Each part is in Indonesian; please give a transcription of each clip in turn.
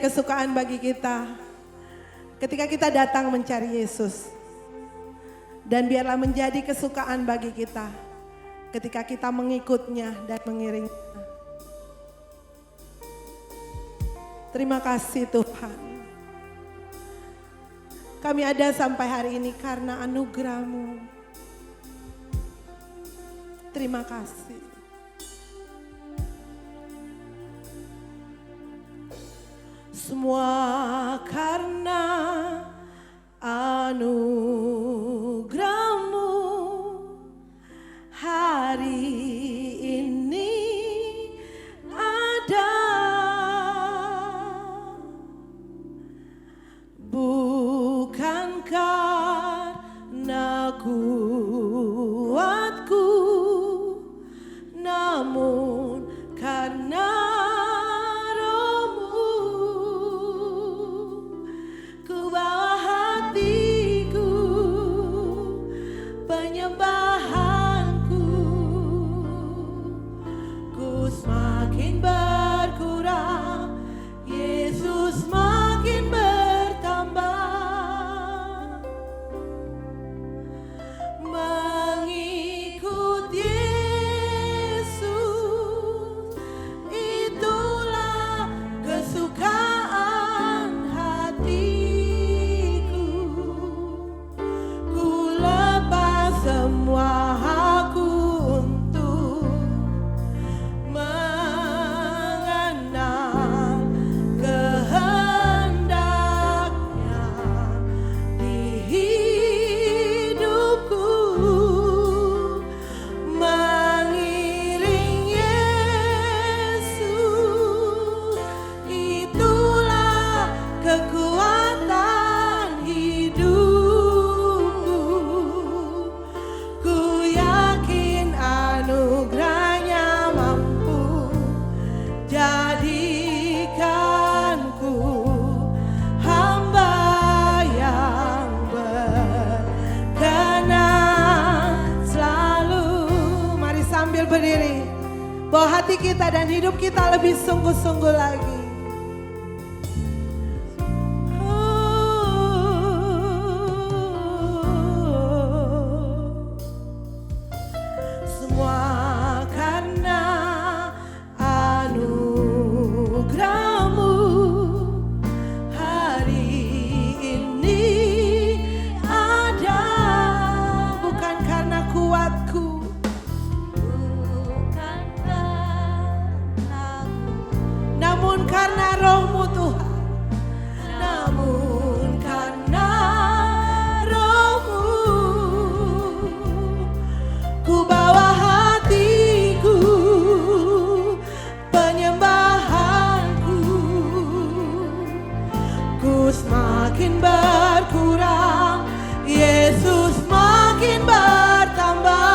kesukaan bagi kita ketika kita datang mencari Yesus. Dan biarlah menjadi kesukaan bagi kita ketika kita mengikutnya dan mengiringnya. Terima kasih Tuhan. Kami ada sampai hari ini karena anugerah-Mu. Terima kasih. Semua karena anugerah-Mu hari ini ada. Bukan karena kuatku, namun karena Roh-Mu. Ku bawa hatiku, penyembahanku, ku semakin berkurang, Yesus makin bertambah. Mengikut Yesus, itulah kesukaan hatiku. Ku lepas semua aku untuk mengenal kehendaknya di hidupku. Mengiring Yesus, itulah kekuatan hidupku. Ku yakin anugerahnya mampu jadikanku hamba yang berkenan selalu. Mari sambil berdiri, bawa hati kita dan hidup kita lebih sungguh-sungguh lagi. Semua karena anugerah-Mu hari ini ada. Bukan karena kuatku, namun karena Roh-Mu Tuhan. Namun karena Roh-Mu, ku bawa hatiku, penyembahanku, ku semakin berkurang, Yesus makin bertambah.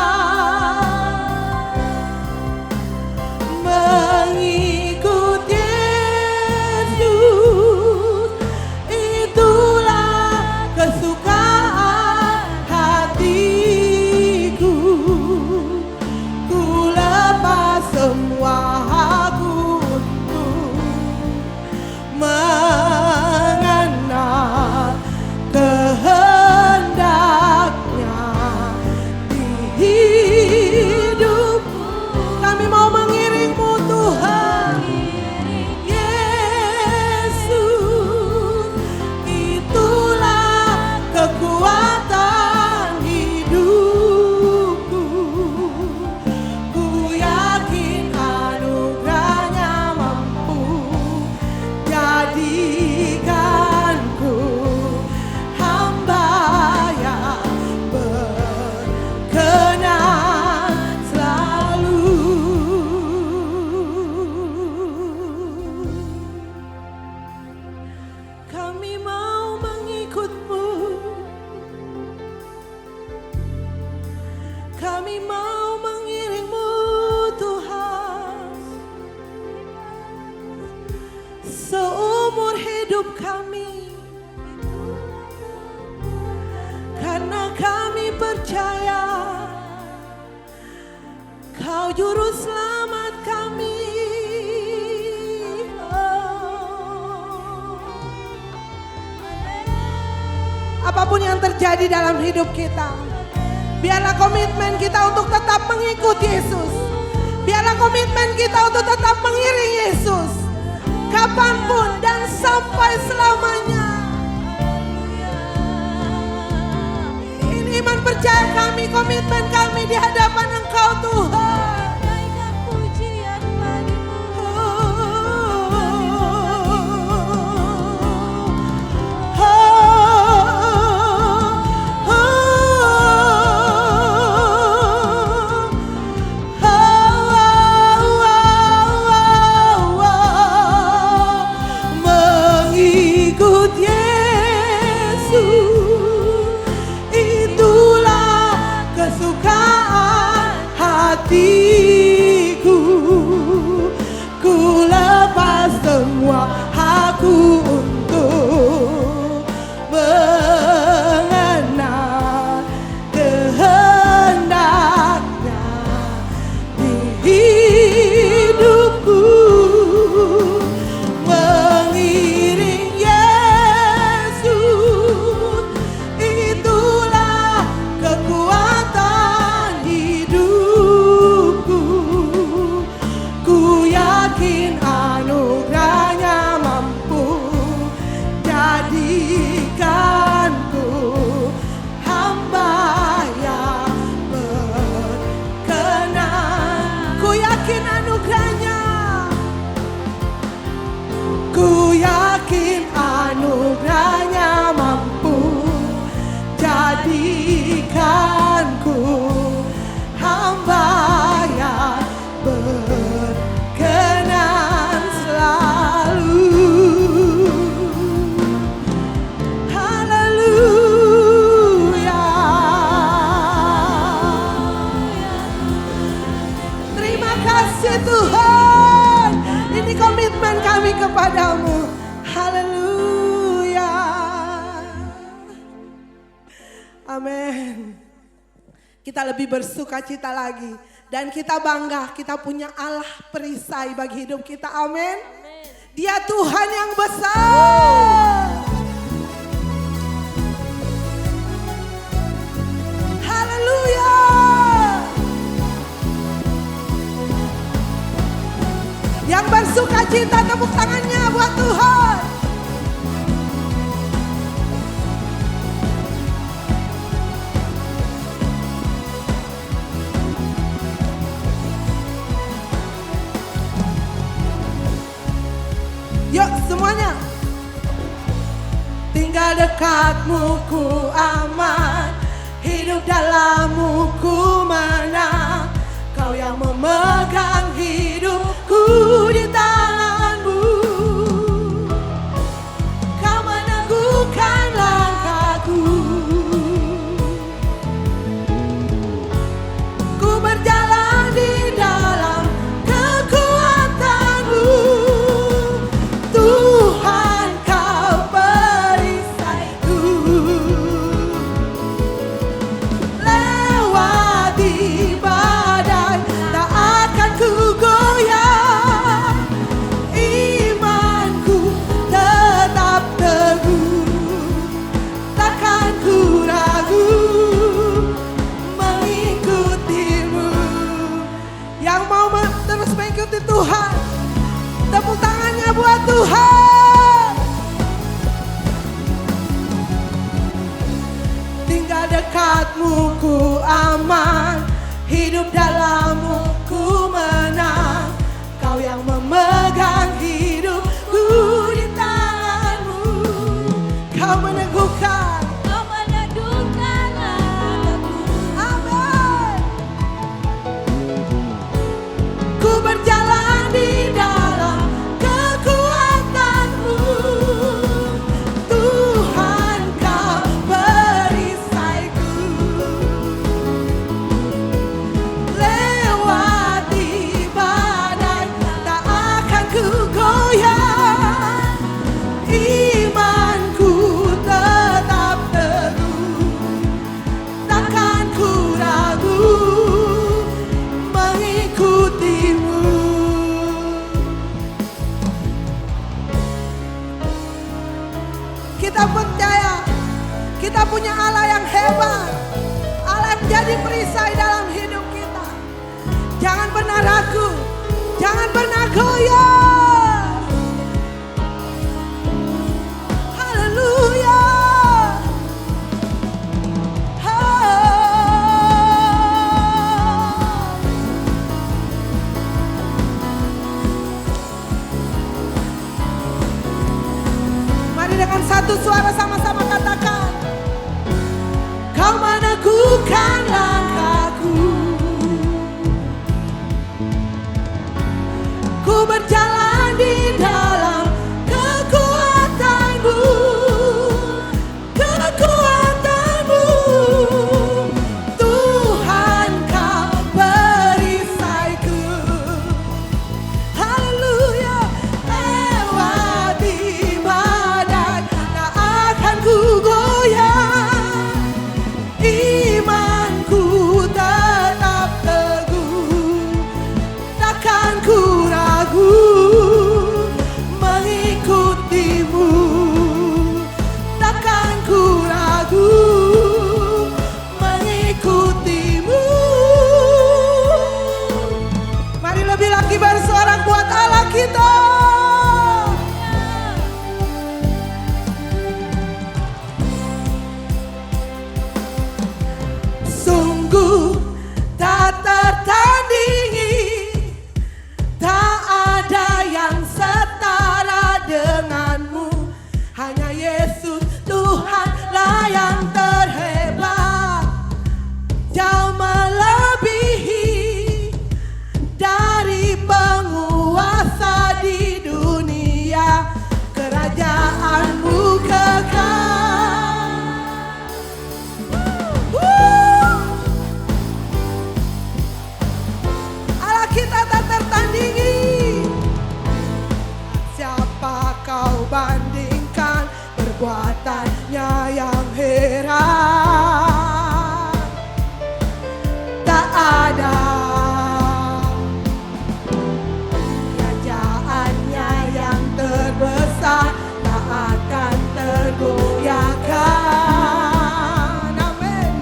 Mengikut Yesus, itulah kesukaan hatiku. Ku lepas semua aku untuk mengenal kehendaknya di hidupku. Kami mau mengiring-Mu Tuhan. Yesus, itulah kekuatan hidupku. Ku yakin anugerahnya mampu jadikanku hamba yang berkenan selalu. Kami mau mengikut-Mu, kami mau mengiring-Mu Tuhan. Seumur hidup kami, karena kami percaya Kau juru selamat kami. Oh. apapun yang terjadi dalam hidup kita. Biarlah komitmen kita untuk tetap mengikuti Yesus. Biarlah komitmen kita untuk tetap mengiring Yesus. Kapanpun dan sampai selamanya. Ini iman percaya kami, komitmen kami di hadapan Engkau Tuhan. Hatiku, ku lepas semua hakku untuk mengenal kehendaknya di hidupku, mengiring Yesus, itulah kekuatan hidup. Ku yakin anugerahnya mampu jadikanku hamba yang berkenan. Ku yakin anugerahnya. Ku yakin anugerahnya mampu jadikanku hamba yang berkenan selalu. Haleluya. Terima kasih Tuhan. Ini komitmen kami kepadamu. Haleluya. Amin. Kita lebih bersuka cita lagi. Dan kita bangga, kita punya Allah perisai bagi hidup kita. Amin. Dia Tuhan yang besar. Haleluya. Yang bersuka cita, tepuk tangannya buat Tuhan. Yuk semuanya. Tinggal dekatmu ku aman, hidup dalammu ku menang. Kau yang memegang hidupku di tanganmu, kau meneguhkan langkahku. Ku berjalan di dalam kekuatanmu, Tuhan kau perisaiku. Lewati badai tak akan ku menjadi perisai dalam hidup kita. Jangan pernah ragu, jangan pernah goyah. Haleluya. Mari dengan satu suara sama-sama katakan, Kau meneguhkan langkahku, ku berjalan di dalam kekuatan-Mu, kekuatan-Mu. Tuhan, Kau perisaiku. Haleluya. Lewati badai tak akan ku goyah. Imanku tetap teguh, takkan ku ragu mengikutimu, takkan ku ragu mengikutimu. Mari lebih lagi bersorak buat Allah kita. Sungguh tak tertandingi, tak ada yang setara denganmu. Hanya Yesus Tuhanlah yang terhebat, jauh melebihi dari penguasa di dunia. Kerajaan-Mu kekal. Allah kita tak tertandingi. Siapa kau bandingkan perbuatannya yang heran? Tak ada. Kerajaannya yang terbesar tak akan tergoyahkan. Amin.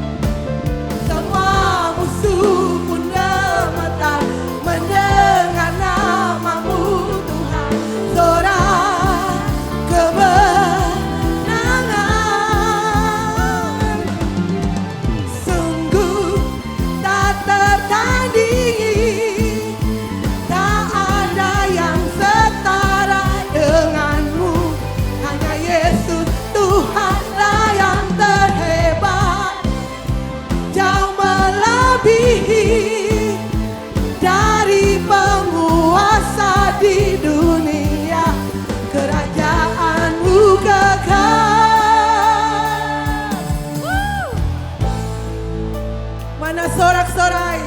Semua musuh pun gemetar mendengar nama-Mu Tuhan. Sorak kemenangan. Sungguh tak tertandingi, tak ada yang setara denganmu. Hanya Yesus Tuhanlah yang terhebat, jauh melebihi dari penguasa di dunia. Kerajaan-Mu kekal. Mana sorak-sorai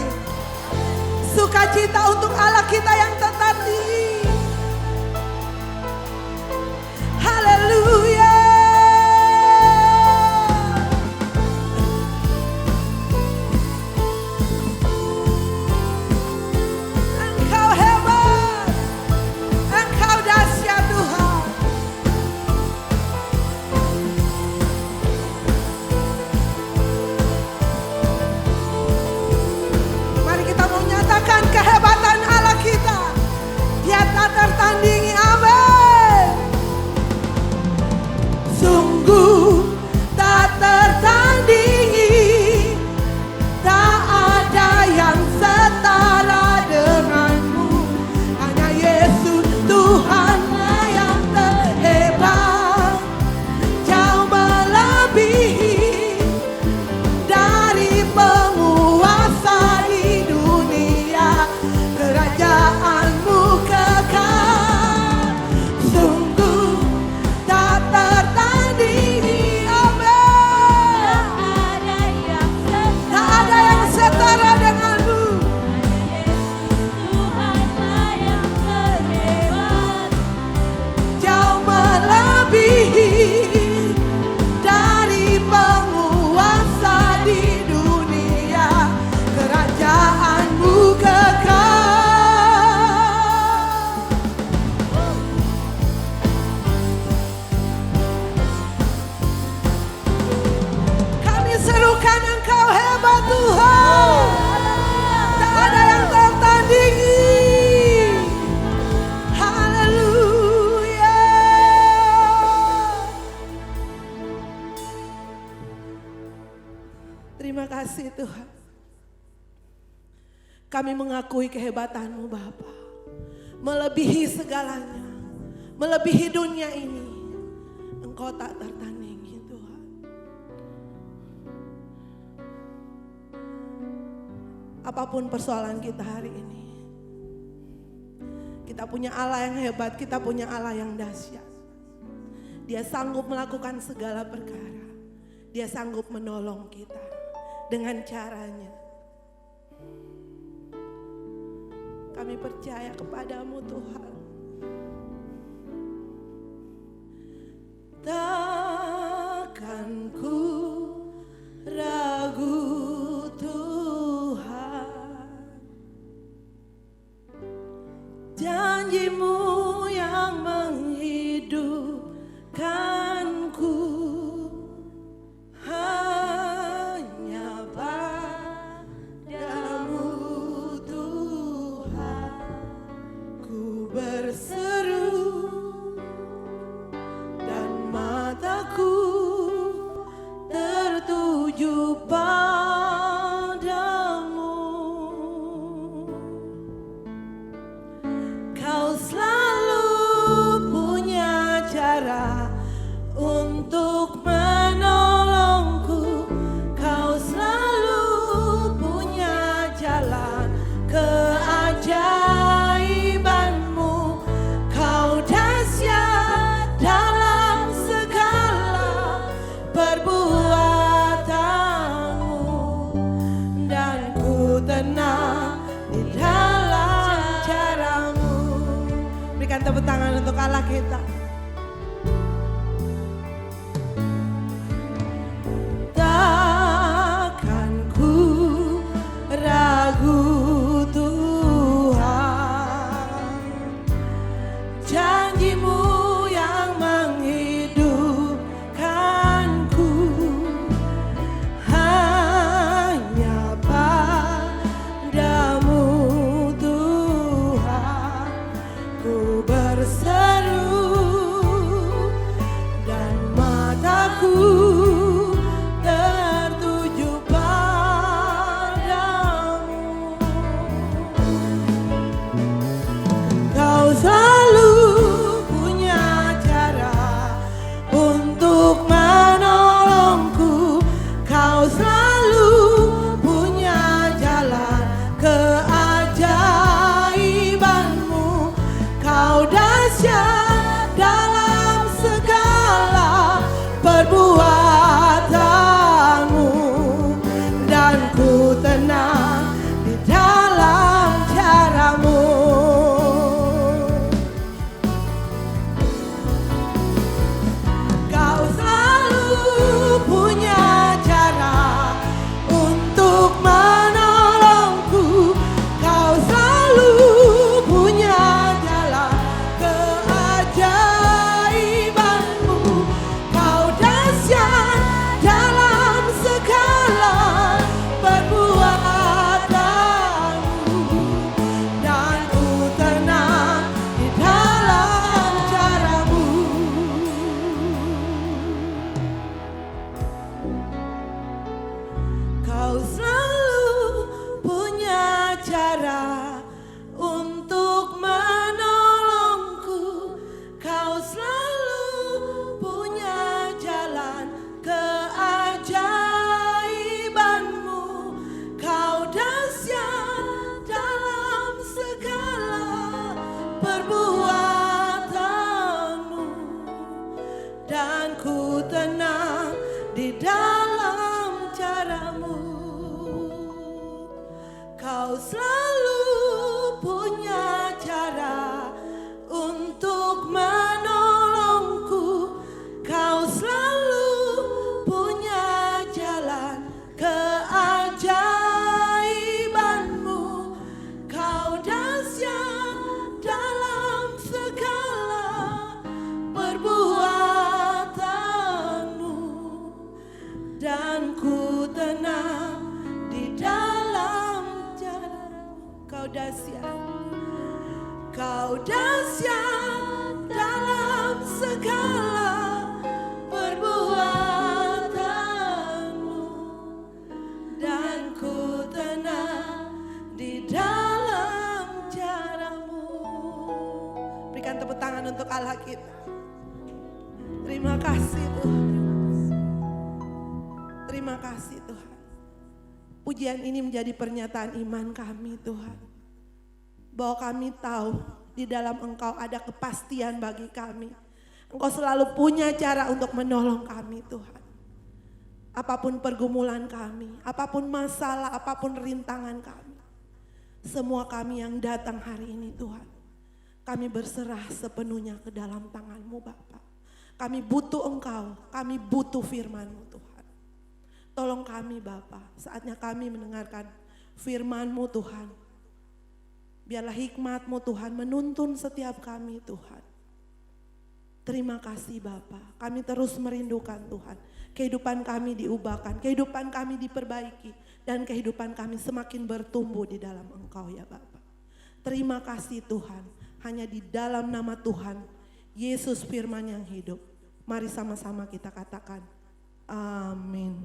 sukacita untuk Allah kita yang tetap tinggi. Haleluya. Engkau hebat, Engkau dahsyat Tuhan. Mari kita mau nyatakan kehebatan Allah kita. Dia tak tertandingi. Amin. Terima kasih Tuhan. Kami mengakui kehebatanmu Bapa, melebihi segalanya, melebihi dunia ini. Engkau tak tertandingi Tuhan. Apapun persoalan kita hari ini, kita punya Allah yang hebat, kita punya Allah yang dahsyat. Dia sanggup melakukan segala perkara. Dia sanggup menolong kita dengan caranya. Kami percaya kepadamu Tuhan. Takkan ku ragu Tuhan, janjimu yang menghidupkanku, hanya padamu Tuhan ku berseru, dan mataku tertuju padamu. Kau selalu punya cara untuk menolongku. Kau selalu punya jalan keajaibanmu. Kau dahsyat dalam segala perbuatanmu, dan ku tenang di dalam caramu. Berikan tepuk tangan untuk Allah kita. Takkan ku ragu Tuhan, janjimu yang menghidupkanku, hanya padamu Tuhan ku berseru, dan mataku tertuju padamu. Kau selalu punya cara untuk menolongku. Kau selalu punya jalan keajaibanmu. Kau dahsyat dalam segala perbuatanmu, dan ku tenang di dalam caramu. Kau selalu punya cara untuk menolongku. Kau selalu punya jalan keajaibanmu. Kau dahsyat dalam segala perbuatanmu, dan ku tenang di dalam caramu. Kau selalu punya cara untuk menolongku. Kau selalu punya jalan keajaibanmu. Kau dahsyat dalam segala perbuatanmu, dan ku tenang di dalam caramu. Kau selalu punya cara untuk menolongku. Kau selalu punya jalan keajaibanmu. Kau dahsyat dalam segala perbuatanmu, dan ku tenang di dalam caramu. Kau dahsyat, kau dahsyat dalam segala perbuatanmu, tangan untuk Allah kita. Terima kasih Tuhan. Terima kasih Tuhan. Pujian ini menjadi pernyataan iman kami Tuhan. Bahwa kami tahu di dalam Engkau ada kepastian bagi kami. Engkau selalu punya cara untuk menolong kami Tuhan. Apapun pergumulan kami, apapun masalah, apapun rintangan kami. Semua kami yang datang hari ini Tuhan. Kami berserah sepenuhnya ke dalam tangan-Mu Bapa. Kami butuh Engkau, kami butuh firman-Mu Tuhan. Tolong kami Bapa, saatnya kami mendengarkan firman-Mu Tuhan. Biarlah hikmat-Mu Tuhan menuntun setiap kami Tuhan. Terima kasih Bapa, kami terus merindukan Tuhan. Kehidupan kami diubahkan, kehidupan kami diperbaiki. Dan kehidupan kami semakin bertumbuh di dalam Engkau ya Bapa. Terima kasih Tuhan, hanya di dalam nama Tuhan, Yesus firman yang hidup. Mari sama-sama kita katakan, amin.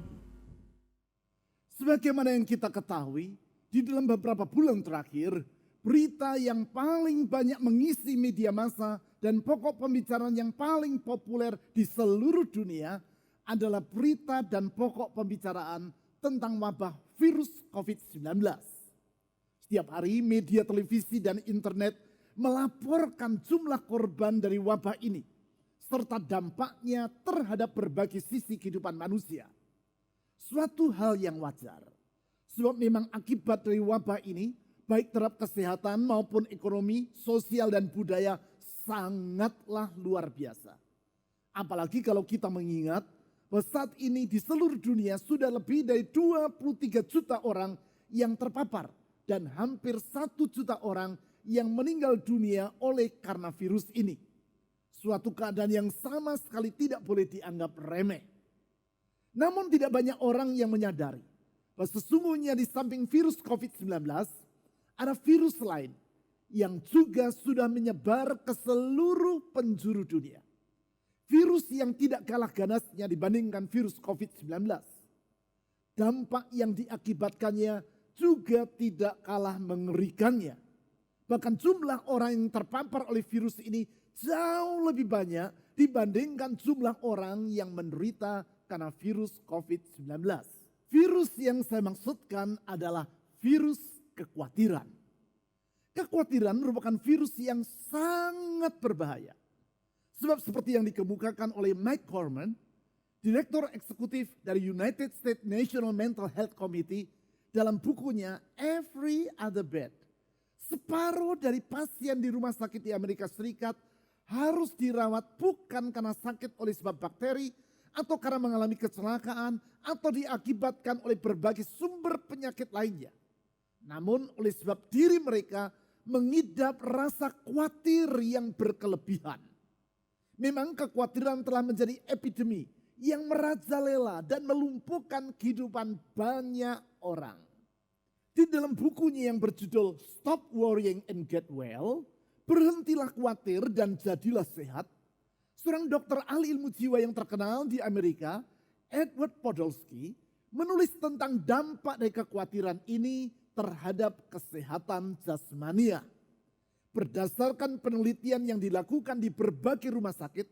Sebagaimana yang kita ketahui, di dalam beberapa bulan terakhir, berita yang paling banyak mengisi media massa dan pokok pembicaraan yang paling populer di seluruh dunia adalah berita dan pokok pembicaraan tentang wabah virus COVID-19. Setiap hari media televisi dan internet melaporkan jumlah korban dari wabah ini, serta dampaknya terhadap berbagai sisi kehidupan manusia. Suatu hal yang wajar, sebab memang akibat dari wabah ini, baik terhadap kesehatan maupun ekonomi, sosial dan budaya sangatlah luar biasa. Apalagi kalau kita mengingat bahwa saat ini di seluruh dunia sudah lebih dari 23 juta orang yang terpapar dan hampir 1 juta orang yang meninggal dunia oleh karena virus ini. Suatu keadaan yang sama sekali tidak boleh dianggap remeh. Namun tidak banyak orang yang menyadari bahwa sesungguhnya di samping virus COVID-19 ada virus lain yang juga sudah menyebar ke seluruh penjuru dunia. Virus yang tidak kalah ganasnya dibandingkan virus COVID-19. Dampak yang diakibatkannya juga tidak kalah mengerikannya. Bahkan jumlah orang yang terpapar oleh virus ini jauh lebih banyak dibandingkan jumlah orang yang menderita karena virus COVID-19. Virus yang saya maksudkan adalah virus kekhawatiran. Kekhawatiran merupakan virus yang sangat berbahaya. Sebab seperti yang dikemukakan oleh Mike Corman, Direktur Eksekutif dari United States National Mental Health Committee dalam bukunya Every Other Bed. Separuh dari pasien di rumah sakit di Amerika Serikat harus dirawat bukan karena sakit oleh sebab bakteri atau karena mengalami kecelakaan atau diakibatkan oleh berbagai sumber penyakit lainnya. Namun oleh sebab diri mereka mengidap rasa khawatir yang berkelebihan. Memang kekhawatiran telah menjadi epidemi yang merajalela dan melumpuhkan kehidupan banyak orang. Di dalam bukunya yang berjudul Stop Worrying and Get Well, Berhentilah Khawatir dan Jadilah Sehat, seorang dokter ahli ilmu jiwa yang terkenal di Amerika, Edward Podolsky, menulis tentang dampak dari kekhawatiran ini terhadap kesehatan jasmania. Berdasarkan penelitian yang dilakukan di berbagai rumah sakit,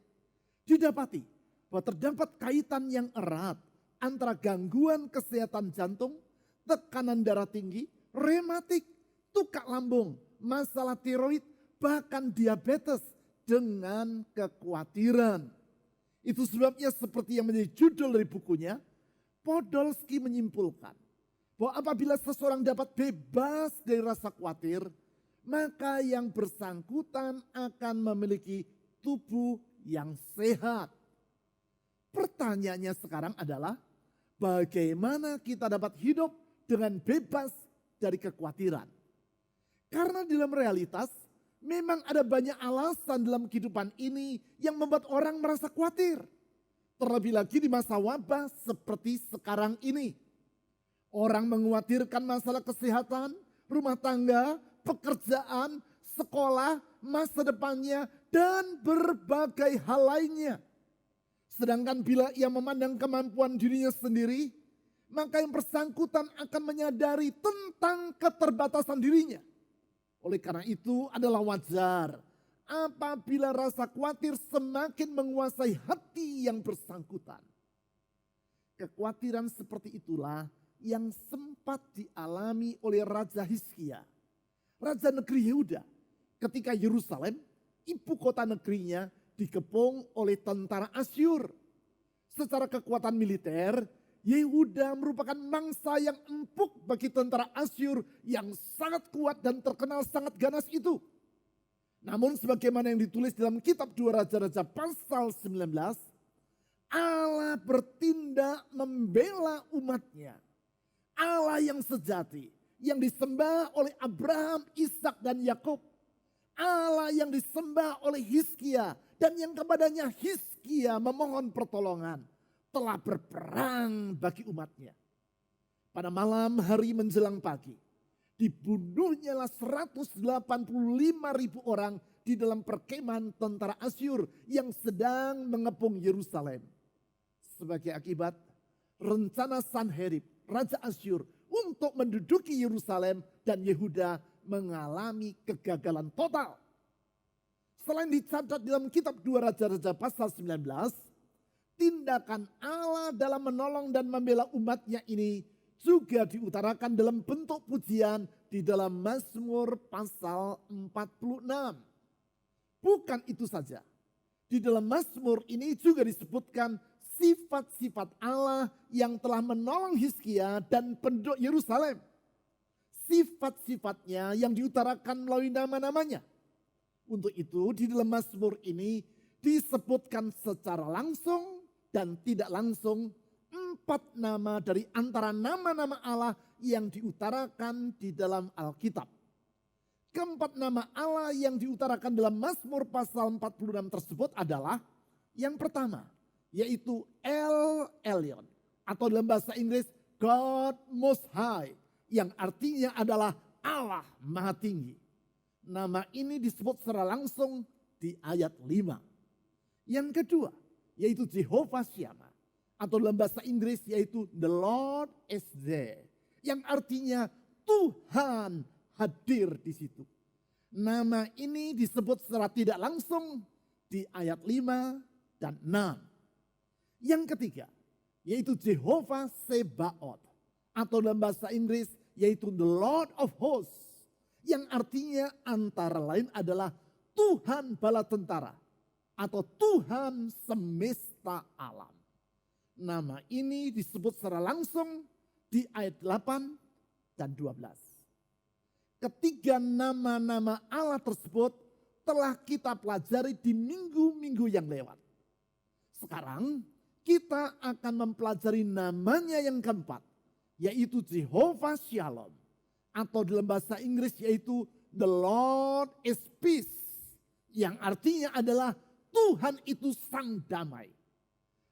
didapati bahwa terdapat kaitan yang erat antara gangguan kesehatan jantung, tekanan darah tinggi, rematik, tukak lambung, masalah tiroid, bahkan diabetes dengan kekhawatiran. Itu sebabnya seperti yang menjadi judul dari bukunya, Podolsky menyimpulkan bahwa apabila seseorang dapat bebas dari rasa khawatir, maka yang bersangkutan akan memiliki tubuh yang sehat. Pertanyaannya sekarang adalah bagaimana kita dapat hidup dengan bebas dari kekhawatiran? Karena dalam realitas memang ada banyak alasan dalam kehidupan ini yang membuat orang merasa khawatir. Terlebih lagi di masa wabah seperti sekarang ini. Orang mengkhawatirkan masalah kesehatan, rumah tangga, pekerjaan, sekolah, masa depannya, dan berbagai hal lainnya. Sedangkan bila ia memandang kemampuan dirinya sendiri, maka yang bersangkutan akan menyadari tentang keterbatasan dirinya. Oleh karena itu adalah wajar apabila rasa khawatir semakin menguasai hati yang bersangkutan. Kekhawatiran seperti itulah yang sempat dialami oleh Raja Hizkia, Raja negeri Yehuda, ketika Yerusalem, ibu kota negerinya, dikepung oleh tentara Asyur. Secara kekuatan militer, Yehuda merupakan mangsa yang empuk bagi tentara Asyur yang sangat kuat dan terkenal sangat ganas itu. Namun sebagaimana yang ditulis dalam kitab 2 Raja-Raja pasal 19, Allah bertindak membela umatnya. Allah yang sejati, yang disembah oleh Abraham, Ishak dan Yakub. Allah yang disembah oleh Hizkia dan yang kepadanya Hizkia memohon pertolongan, telah berperang bagi umatnya. Pada malam hari menjelang pagi, dibunuhnyalah 185.000 orang di dalam perkemahan tentara Asyur yang sedang mengepung Yerusalem. Sebagai akibat, rencana Sanherib, Raja Asyur, untuk menduduki Yerusalem dan Yehuda mengalami kegagalan total. Selain dicatat dalam kitab 2 Raja-Raja pasal 19, tindakan Allah dalam menolong dan membela umatnya ini juga diutarakan dalam bentuk pujian di dalam Mazmur pasal 46. Bukan itu saja. Di dalam Mazmur ini juga disebutkan sifat-sifat Allah yang telah menolong Hizkia dan penduduk Yerusalem. Sifat-sifatnya yang diutarakan melalui nama-namanya. Untuk itu di dalam Mazmur ini disebutkan secara langsung dan tidak langsung 4 nama dari antara nama-nama Allah yang diutarakan di dalam Alkitab. Keempat nama Allah yang diutarakan dalam Mazmur pasal 46 tersebut adalah yang pertama, yaitu El Elyon, atau dalam bahasa Inggris God Most High, yang artinya adalah Allah Maha Tinggi. Nama ini disebut secara langsung di ayat 5. Yang kedua, yaitu Jehovah Shammah, atau dalam bahasa Inggris yaitu The Lord is there, yang artinya Tuhan hadir di situ. Nama ini disebut secara tidak langsung di ayat 5 dan 6. Yang ketiga, yaitu Jehovah Sebaot, atau dalam bahasa Inggris yaitu The Lord of Hosts, yang artinya antara lain adalah Tuhan bala tentara atau Tuhan semesta alam. Nama ini disebut secara langsung di ayat 8 dan 12. Ketiga nama-nama Allah tersebut telah kita pelajari di minggu-minggu yang lewat. Sekarang kita akan mempelajari namanya yang keempat, yaitu Jehovah Shalom, atau dalam bahasa Inggris yaitu The Lord is Peace, yang artinya adalah Tuhan itu sang damai.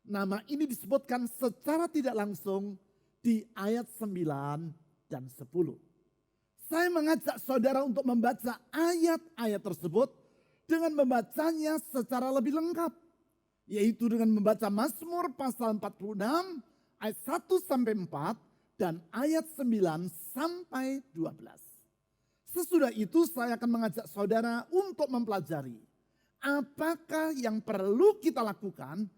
Nama ini disebutkan secara tidak langsung di ayat 9 dan 10. Saya mengajak saudara untuk membaca ayat-ayat tersebut dengan membacanya secara lebih lengkap, yaitu dengan membaca Mazmur pasal 46 ayat 1 sampai 4 dan ayat 9 sampai 12. Sesudah itu saya akan mengajak saudara untuk mempelajari apakah yang perlu kita lakukan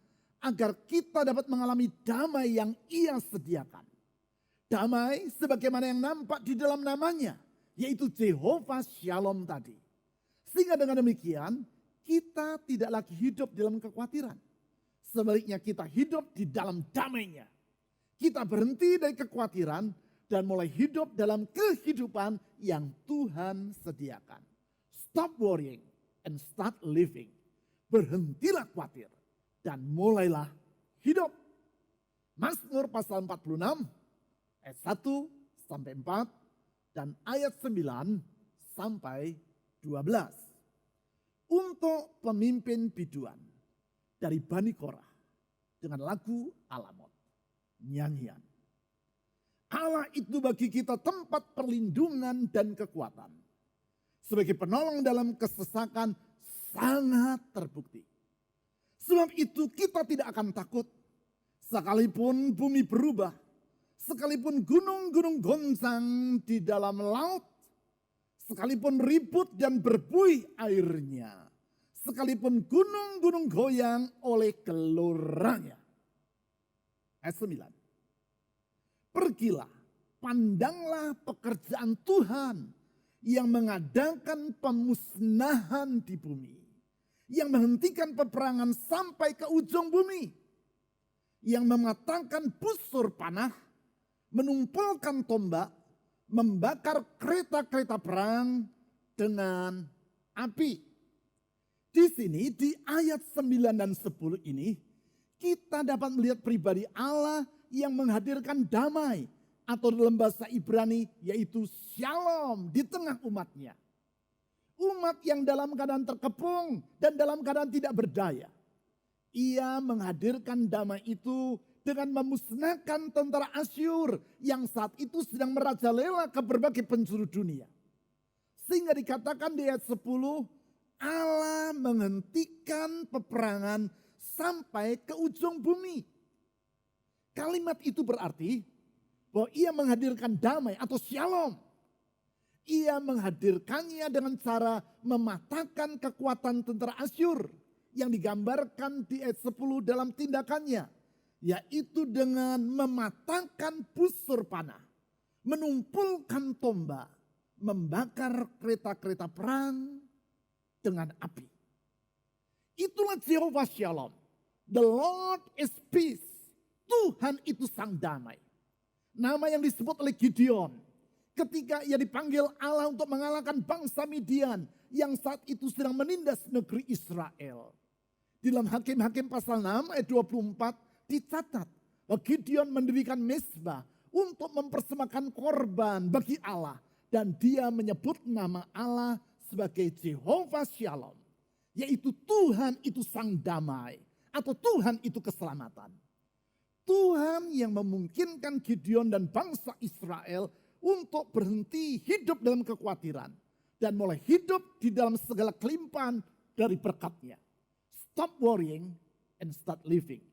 agar kita dapat mengalami damai yang Ia sediakan. Damai sebagaimana yang nampak di dalam namanya, yaitu Jehovah Shalom tadi. Sehingga dengan demikian kita tidak lagi hidup dalam kekhawatiran. Sebaliknya kita hidup di dalam damai-Nya. Kita berhenti dari kekhawatiran dan mulai hidup dalam kehidupan yang Tuhan sediakan. Stop worrying and start living. Berhentilah khawatir dan mulailah hidup. Mazmur pasal 46 ayat 1 sampai 4 dan ayat 9 sampai 12. Untuk pemimpin biduan dari Bani Korah dengan lagu Alamot, nyanyian. Allah itu bagi kita tempat perlindungan dan kekuatan. Sebagai penolong dalam kesesakan sangat terbukti. Sebab itu kita tidak akan takut. Sekalipun bumi berubah. Sekalipun gunung-gunung goncang di dalam laut. Sekalipun ribut dan berbuih airnya. sekalipun gunung-gunung goyang oleh geloranya. Ayat 9. Pergilah, pandanglah pekerjaan Tuhan yang mengadakan pemusnahan di bumi, yang menghentikan peperangan sampai ke ujung bumi, yang mematangkan busur panah, menumpulkan tombak, membakar kereta-kereta perang dengan api. Di sini di ayat 9 dan 10 ini kita dapat melihat pribadi Allah yang menghadirkan damai atau dalam bahasa Ibrani yaitu shalom di tengah umatnya. Umat yang dalam keadaan terkepung dan dalam keadaan tidak berdaya. Ia menghadirkan damai itu dengan memusnahkan tentara Asyur yang saat itu sedang merajalela ke berbagai penjuru dunia. Sehingga dikatakan di ayat 10, Allah menghentikan peperangan sampai ke ujung bumi. Kalimat itu berarti bahwa ia menghadirkan damai atau shalom. Ia menghadirkannya dengan cara mematahkan kekuatan tentara Asyur yang digambarkan di ayat 10 dalam tindakannya. Yaitu dengan mematahkan busur panah, menumpulkan tombak, membakar kereta-kereta perang dengan api. Itulah Jehovah Shalom. The Lord is peace. Tuhan itu sang damai. Nama yang disebut oleh Gideon ketika ia dipanggil Allah untuk mengalahkan bangsa Midian yang saat itu sedang menindas negeri Israel. Di dalam Hakim-Hakim pasal 6 ayat 24 dicatat bahwa Gideon mendirikan mezbah untuk mempersembahkan korban bagi Allah. Dan dia menyebut nama Allah sebagai Jehovah Shalom. Yaitu Tuhan itu sang damai. Atau Tuhan itu keselamatan. Tuhan yang memungkinkan Gideon dan bangsa Israel untuk berhenti hidup dalam kekhawatiran. Dan mulai hidup di dalam segala kelimpahan dari berkat-Nya. Stop worrying and start living.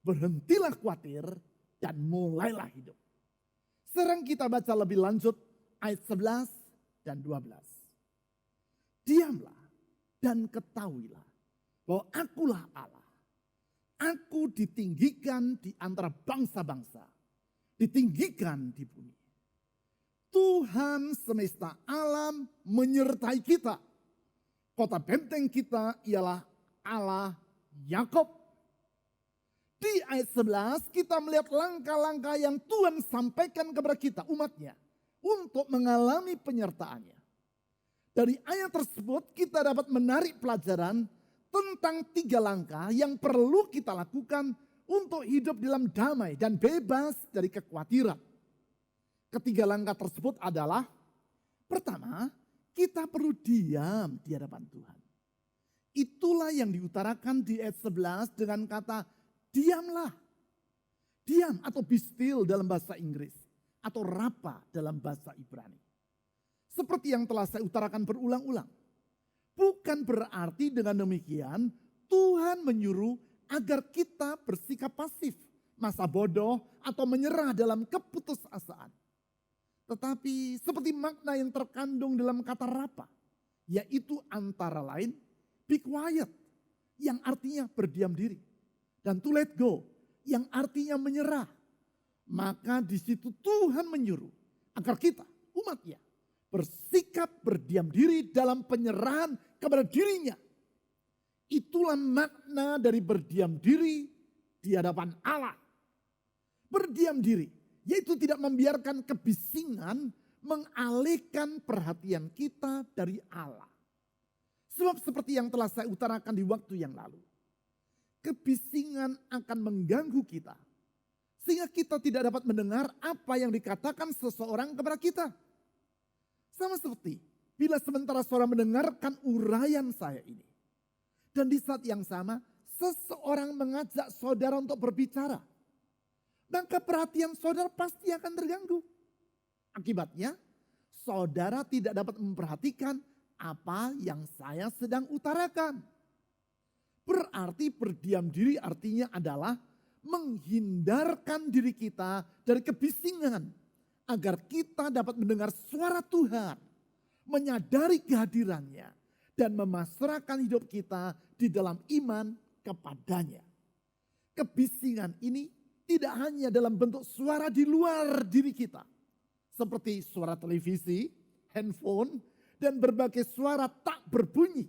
Berhentilah khawatir dan mulailah hidup. Sekarang kita baca lebih lanjut ayat 11 dan 12. Diamlah dan ketahuilah bahwa akulah Allah. Aku ditinggikan di antara bangsa-bangsa. Ditinggikan di bumi. Tuhan semesta alam menyertai kita. Kota benteng kita ialah Allah Yakub. Di ayat 11 kita melihat langkah-langkah yang Tuhan sampaikan kepada kita umatnya. Untuk mengalami penyertaannya. Dari ayat tersebut kita dapat menarik pelajaran tentang 3 langkah yang perlu kita lakukan untuk hidup dalam damai dan bebas dari kekhawatiran. Ketiga langkah tersebut adalah, pertama, kita perlu diam di hadapan Tuhan. Itulah yang diutarakan di ayat 11 dengan kata diamlah. Diam atau be still dalam bahasa Inggris. Atau rapa dalam bahasa Ibrani. Seperti yang telah saya utarakan berulang-ulang. Bukan berarti dengan demikian Tuhan menyuruh agar kita bersikap pasif, masa bodoh atau menyerah dalam keputusasaan. Tetapi seperti makna yang terkandung dalam kata rapa, yaitu antara lain be quiet, yang artinya berdiam diri. Dan to let go, yang artinya menyerah. Maka di situ Tuhan menyuruh agar kita, umatnya, bersikap berdiam diri dalam penyerahan kepada dirinya. Itulah makna dari berdiam diri di hadapan Allah. Berdiam diri, yaitu tidak membiarkan kebisingan mengalihkan perhatian kita dari Allah. Sebab seperti yang telah saya utarakan di waktu yang lalu. Kebisingan akan mengganggu kita. Sehingga kita tidak dapat mendengar apa yang dikatakan seseorang kepada kita. Sama seperti bila sementara saudara mendengarkan uraian saya ini. Dan di saat yang sama seseorang mengajak saudara untuk berbicara. Maka perhatian saudara pasti akan terganggu. Akibatnya saudara tidak dapat memperhatikan apa yang saya sedang utarakan. Berarti berdiam diri artinya adalah menghindarkan diri kita dari kebisingan agar kita dapat mendengar suara Tuhan, menyadari kehadirannya dan memasrahkan hidup kita di dalam iman kepadanya. Kebisingan ini tidak hanya dalam bentuk suara di luar diri kita, seperti suara televisi, handphone, dan berbagai suara tak berbunyi,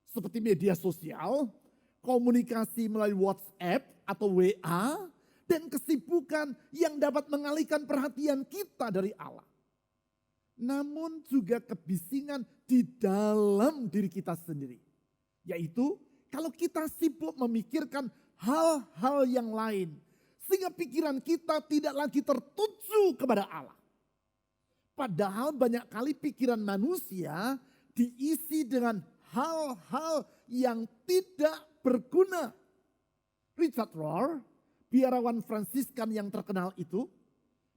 seperti media sosial, komunikasi melalui WhatsApp atau WA, dan kesibukan yang dapat mengalihkan perhatian kita dari Allah. Namun juga kebisingan di dalam diri kita sendiri, yaitu kalau kita sibuk memikirkan hal-hal yang lain, sehingga pikiran kita tidak lagi tertuju kepada Allah. Padahal banyak kali pikiran manusia diisi dengan hal-hal yang tidak berguna. Richard Rohr, biarawan Fransiskan yang terkenal itu,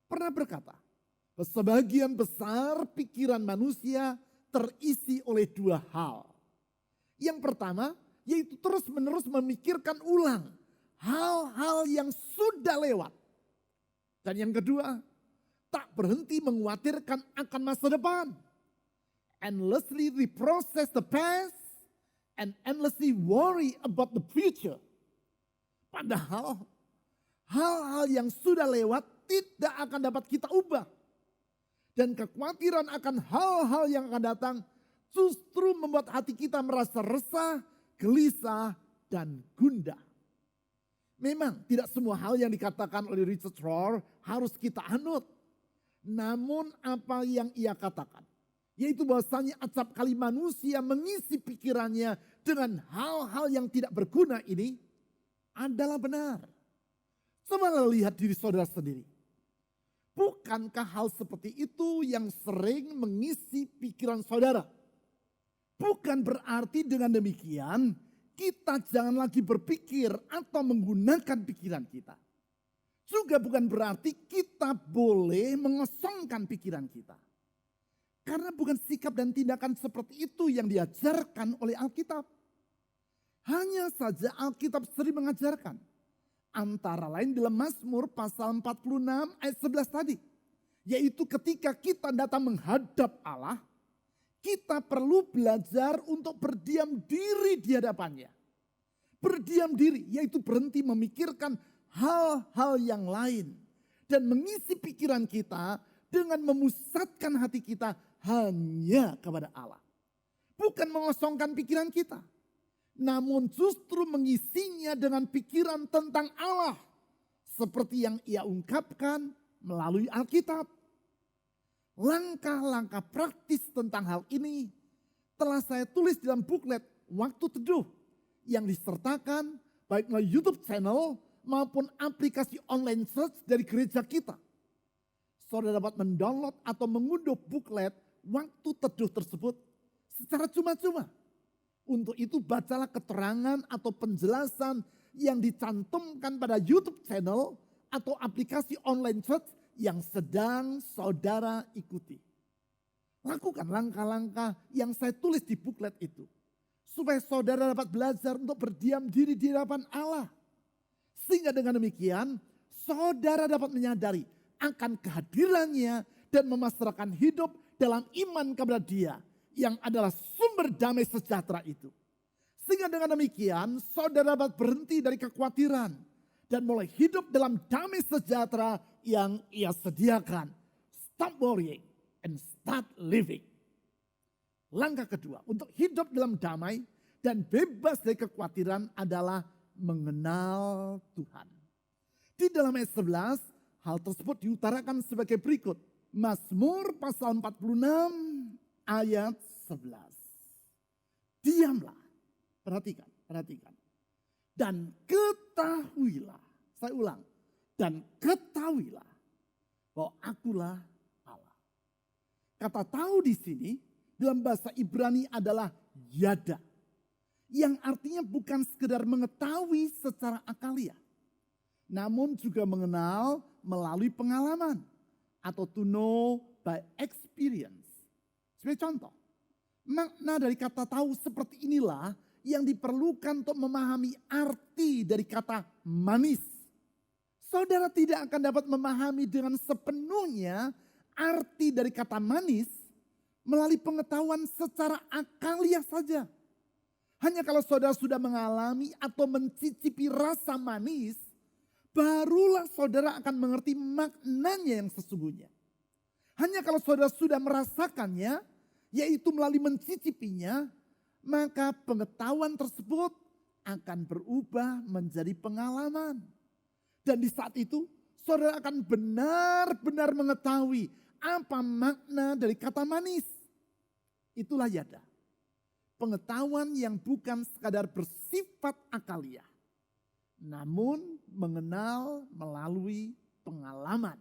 pernah berkata, sebagian besar pikiran manusia terisi oleh dua hal. Yang pertama, yaitu terus-menerus memikirkan ulang hal-hal yang sudah lewat. Dan yang kedua, tak berhenti mengkhawatirkan akan masa depan. Endlessly reprocess the past and endlessly worry about the future. Padahal hal-hal yang sudah lewat tidak akan dapat kita ubah. Dan kekhawatiran akan hal-hal yang akan datang justru membuat hati kita merasa resah, gelisah, dan gundah. Memang tidak semua hal yang dikatakan oleh Richard Rohr harus kita anut. Namun apa yang ia katakan, yaitu bahwasanya acap kali manusia mengisi pikirannya dengan hal-hal yang tidak berguna ini adalah benar. Coba lihat diri saudara sendiri. Bukankah hal seperti itu yang sering mengisi pikiran saudara? Bukan berarti dengan demikian kita jangan lagi berpikir atau menggunakan pikiran kita. Juga bukan berarti kita boleh mengosongkan pikiran kita. Karena bukan sikap dan tindakan seperti itu yang diajarkan oleh Alkitab. Hanya saja Alkitab sering mengajarkan. Antara lain dalam Mazmur pasal 46 ayat 11 tadi. Yaitu ketika kita datang menghadap Allah, kita perlu belajar untuk berdiam diri di hadapannya. Berdiam diri yaitu berhenti memikirkan hal-hal yang lain. Dan mengisi pikiran kita dengan memusatkan hati kita hanya kepada Allah. Bukan mengosongkan pikiran kita. Namun justru mengisinya dengan pikiran tentang Allah. Seperti yang ia ungkapkan melalui Alkitab. Langkah-langkah praktis tentang hal ini telah saya tulis dalam buklet Waktu Teduh. Yang disertakan baik melalui YouTube channel maupun aplikasi online church dari gereja kita. Saudara dapat mendownload atau mengunduh buklet Waktu Teduh tersebut secara cuma-cuma. Untuk itu bacalah keterangan atau penjelasan yang dicantumkan pada YouTube channel atau aplikasi online church yang sedang saudara ikuti. Lakukan langkah-langkah yang saya tulis di buklet itu. Supaya saudara dapat belajar untuk berdiam diri di hadapan Allah. Sehingga dengan demikian saudara dapat menyadari akan kehadirannya dan memasrahkan hidup dalam iman kepada Dia. Yang adalah sumber damai sejahtera itu. Sehingga dengan demikian saudara dapat berhenti dari kekhawatiran. Dan mulai hidup dalam damai sejahtera yang ia sediakan. Stop worrying and start living. Langkah kedua untuk hidup dalam damai dan bebas dari kekhawatiran adalah mengenal Tuhan. Di dalam ayat 11 hal tersebut diutarakan sebagai berikut. Mazmur pasal 46 ayat 11. Diamlah. Perhatikan. Dan ketahuilah. Saya ulang. Dan ketahuilah bahwa akulah Allah. Kata tahu di sini dalam bahasa Ibrani adalah yada. Yang artinya bukan sekedar mengetahui secara akaliah. Namun juga mengenal melalui pengalaman. Atau to know by experience. Sebagai contoh, makna dari kata tahu seperti inilah yang diperlukan untuk memahami arti dari kata manis. Saudara tidak akan dapat memahami dengan sepenuhnya arti dari kata manis, melalui pengetahuan secara akaliah saja. Hanya kalau saudara sudah mengalami atau mencicipi rasa manis, barulah saudara akan mengerti maknanya yang sesungguhnya. Hanya kalau saudara sudah merasakannya, yaitu melalui mencicipinya, maka pengetahuan tersebut akan berubah menjadi pengalaman. Dan di saat itu, saudara akan benar-benar mengetahui apa makna dari kata manis. Itulah yada. Pengetahuan yang bukan sekadar bersifat akaliah, namun mengenal melalui pengalaman.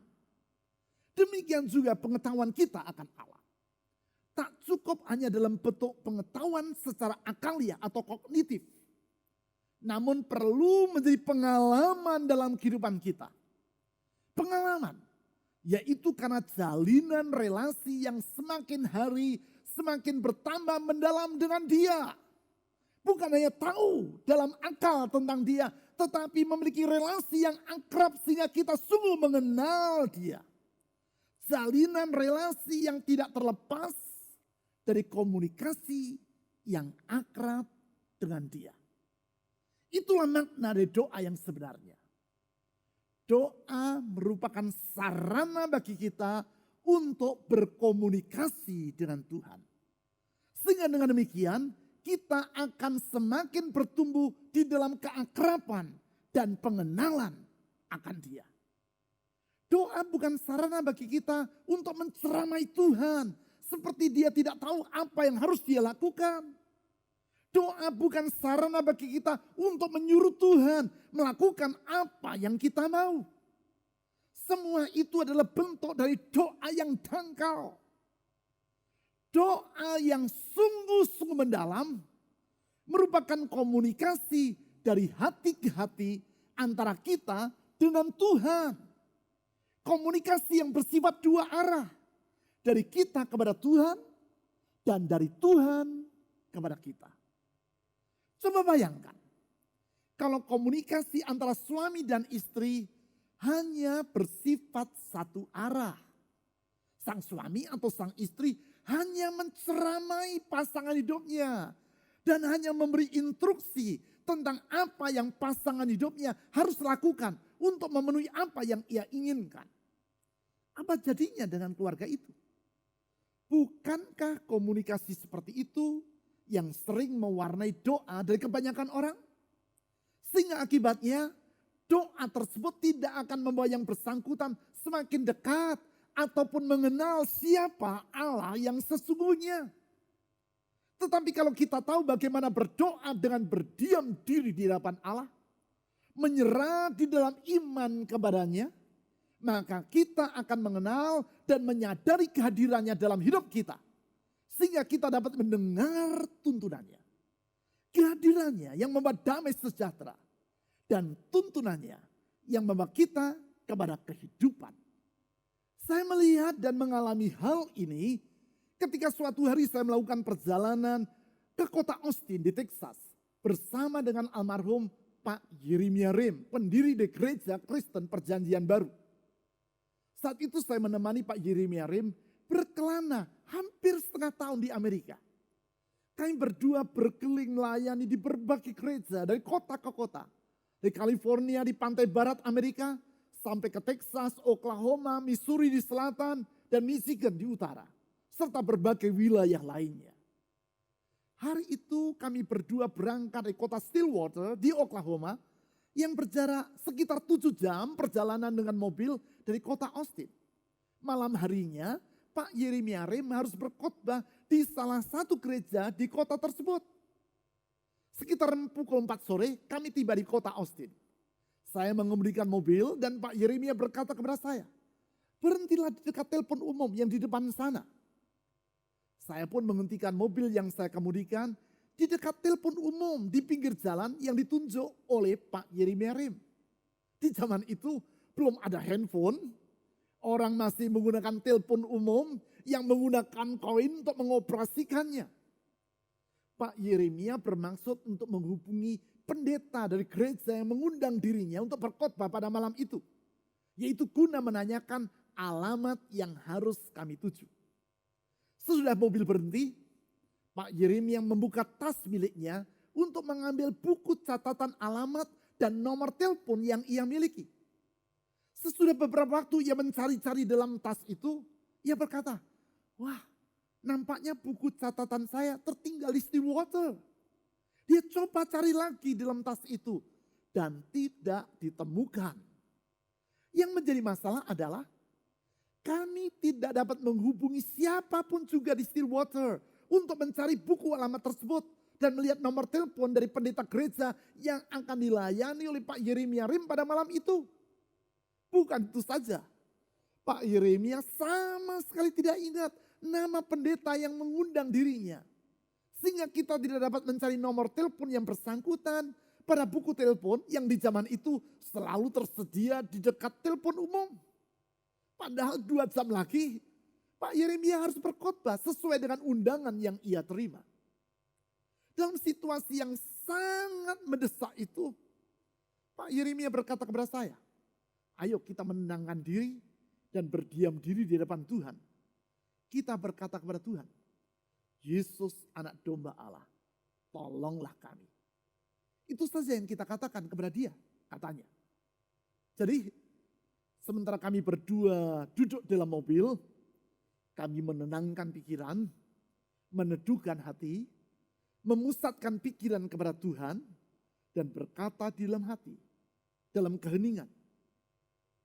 Demikian juga pengetahuan kita akan Allah. Tak cukup hanya dalam bentuk pengetahuan secara akaliah atau kognitif, namun perlu menjadi pengalaman dalam kehidupan kita. Pengalaman, yaitu karena jalinan relasi yang semakin hari semakin bertambah mendalam dengan dia. Bukan hanya tahu dalam akal tentang dia, tetapi memiliki relasi yang akrab sehingga kita sungguh mengenal dia. Jalinan relasi yang tidak terlepas dari komunikasi yang akrab dengan dia. Itulah makna dari doa yang sebenarnya. Doa merupakan sarana bagi kita untuk berkomunikasi dengan Tuhan. Sehingga dengan demikian kita akan semakin bertumbuh di dalam keakraban dan pengenalan akan dia. Doa bukan sarana bagi kita untuk menceramai Tuhan. Seperti dia tidak tahu apa yang harus dia lakukan. Doa bukan sarana bagi kita untuk menyuruh Tuhan melakukan apa yang kita mau. Semua itu adalah bentuk dari doa yang dangkal. Doa yang sungguh-sungguh mendalam merupakan komunikasi dari hati ke hati antara kita dengan Tuhan. Komunikasi yang bersifat dua arah. Dari kita kepada Tuhan dan dari Tuhan kepada kita. Coba bayangkan, kalau komunikasi antara suami dan istri hanya bersifat satu arah. Sang suami atau sang istri hanya menceramai pasangan hidupnya. Dan hanya memberi instruksi tentang apa yang pasangan hidupnya harus lakukan untuk memenuhi apa yang ia inginkan. Apa jadinya dengan keluarga itu? Bukankah komunikasi seperti itu yang sering mewarnai doa dari kebanyakan orang? Sehingga akibatnya doa tersebut tidak akan membawa yang bersangkutan semakin dekat ataupun mengenal siapa Allah yang sesungguhnya. Tetapi kalau kita tahu bagaimana berdoa dengan berdiam diri di hadapan Allah, menyerah di dalam iman kepadanya, maka kita akan mengenal dan menyadari kehadirannya dalam hidup kita. Sehingga kita dapat mendengar tuntunannya. Kehadirannya yang membawa damai sejahtera. Dan tuntunannya yang membawa kita kepada kehidupan. Saya melihat dan mengalami hal ini ketika suatu hari saya melakukan perjalanan ke kota Austin di Texas. Bersama dengan almarhum Pak Yeremia Rim, pendiri dari Gereja Kristen Perjanjian Baru. Saat itu saya menemani Pak Yeremia Rim berkelana hampir setengah tahun di Amerika. Kami berdua berkeliling melayani di berbagai gereja dari kota ke kota. Dari California di pantai barat Amerika sampai ke Texas, Oklahoma, Missouri di selatan dan Michigan di utara. Serta berbagai wilayah lainnya. Hari itu kami berdua berangkat dari kota Stillwater di Oklahoma yang berjarak sekitar 7 jam perjalanan dengan mobil dari kota Austin. Malam harinya Pak Yeremia Rim harus berkhotbah di salah satu gereja di kota tersebut. Sekitar pukul 4 sore kami tiba di kota Austin. Saya mengemudikan mobil dan Pak Yeremia berkata kepada saya, "Berhentilah di dekat telepon umum yang di depan sana." Saya pun menghentikan mobil yang saya kemudikan di dekat telepon umum di pinggir jalan yang ditunjuk oleh Pak Yeremia Rim. Di zaman itu belum ada handphone. Orang masih menggunakan telepon umum yang menggunakan koin untuk mengoperasikannya. Pak Yeremia bermaksud untuk menghubungi pendeta dari gereja yang mengundang dirinya untuk berkhotbah pada malam itu. Yaitu guna menanyakan alamat yang harus kami tuju. Sesudah mobil berhenti, Pak Yeremia membuka tas miliknya untuk mengambil buku catatan alamat dan nomor telepon yang ia miliki. Sesudah beberapa waktu ia mencari-cari dalam tas itu, ia berkata, wah, nampaknya buku catatan saya tertinggal di Stillwater. Dia coba cari lagi dalam tas itu dan tidak ditemukan. Yang menjadi masalah adalah kami tidak dapat menghubungi siapapun juga di Stillwater untuk mencari buku alamat tersebut dan melihat nomor telepon dari pendeta gereja yang akan dilayani oleh Pak Yeremia Rim pada malam itu. Bukan itu saja, Pak Yeremia sama sekali tidak ingat nama pendeta yang mengundang dirinya. Sehingga kita tidak dapat mencari nomor telepon yang bersangkutan pada buku telepon yang di zaman itu selalu tersedia di dekat telepon umum. Padahal 2 jam lagi Pak Yeremia harus berkhotbah sesuai dengan undangan yang ia terima. Dalam situasi yang sangat mendesak itu, Pak Yeremia berkata kepada saya, ayo kita menenangkan diri dan berdiam diri di depan Tuhan. Kita berkata kepada Tuhan, Yesus anak domba Allah, tolonglah kami. Itu saja yang kita katakan kepada dia, katanya. Jadi sementara kami berdua duduk dalam mobil, kami menenangkan pikiran, meneduhkan hati, memusatkan pikiran kepada Tuhan, dan berkata di dalam hati, dalam keheningan,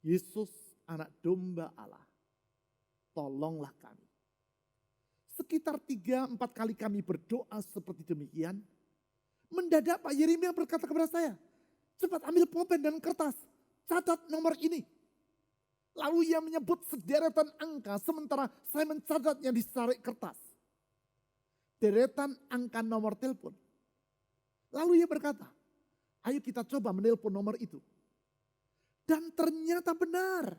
Yesus anak domba Allah, tolonglah kami. Sekitar 3-4 kali kami berdoa seperti demikian, mendadak Pak Yeremia berkata kepada saya, cepat ambil pulpen dan kertas, catat nomor ini. Lalu ia menyebut sederetan angka sementara saya mencatatnya di sarek kertas. Deretan angka nomor telepon. Lalu ia berkata, ayo kita coba menelpon nomor itu. Dan ternyata benar.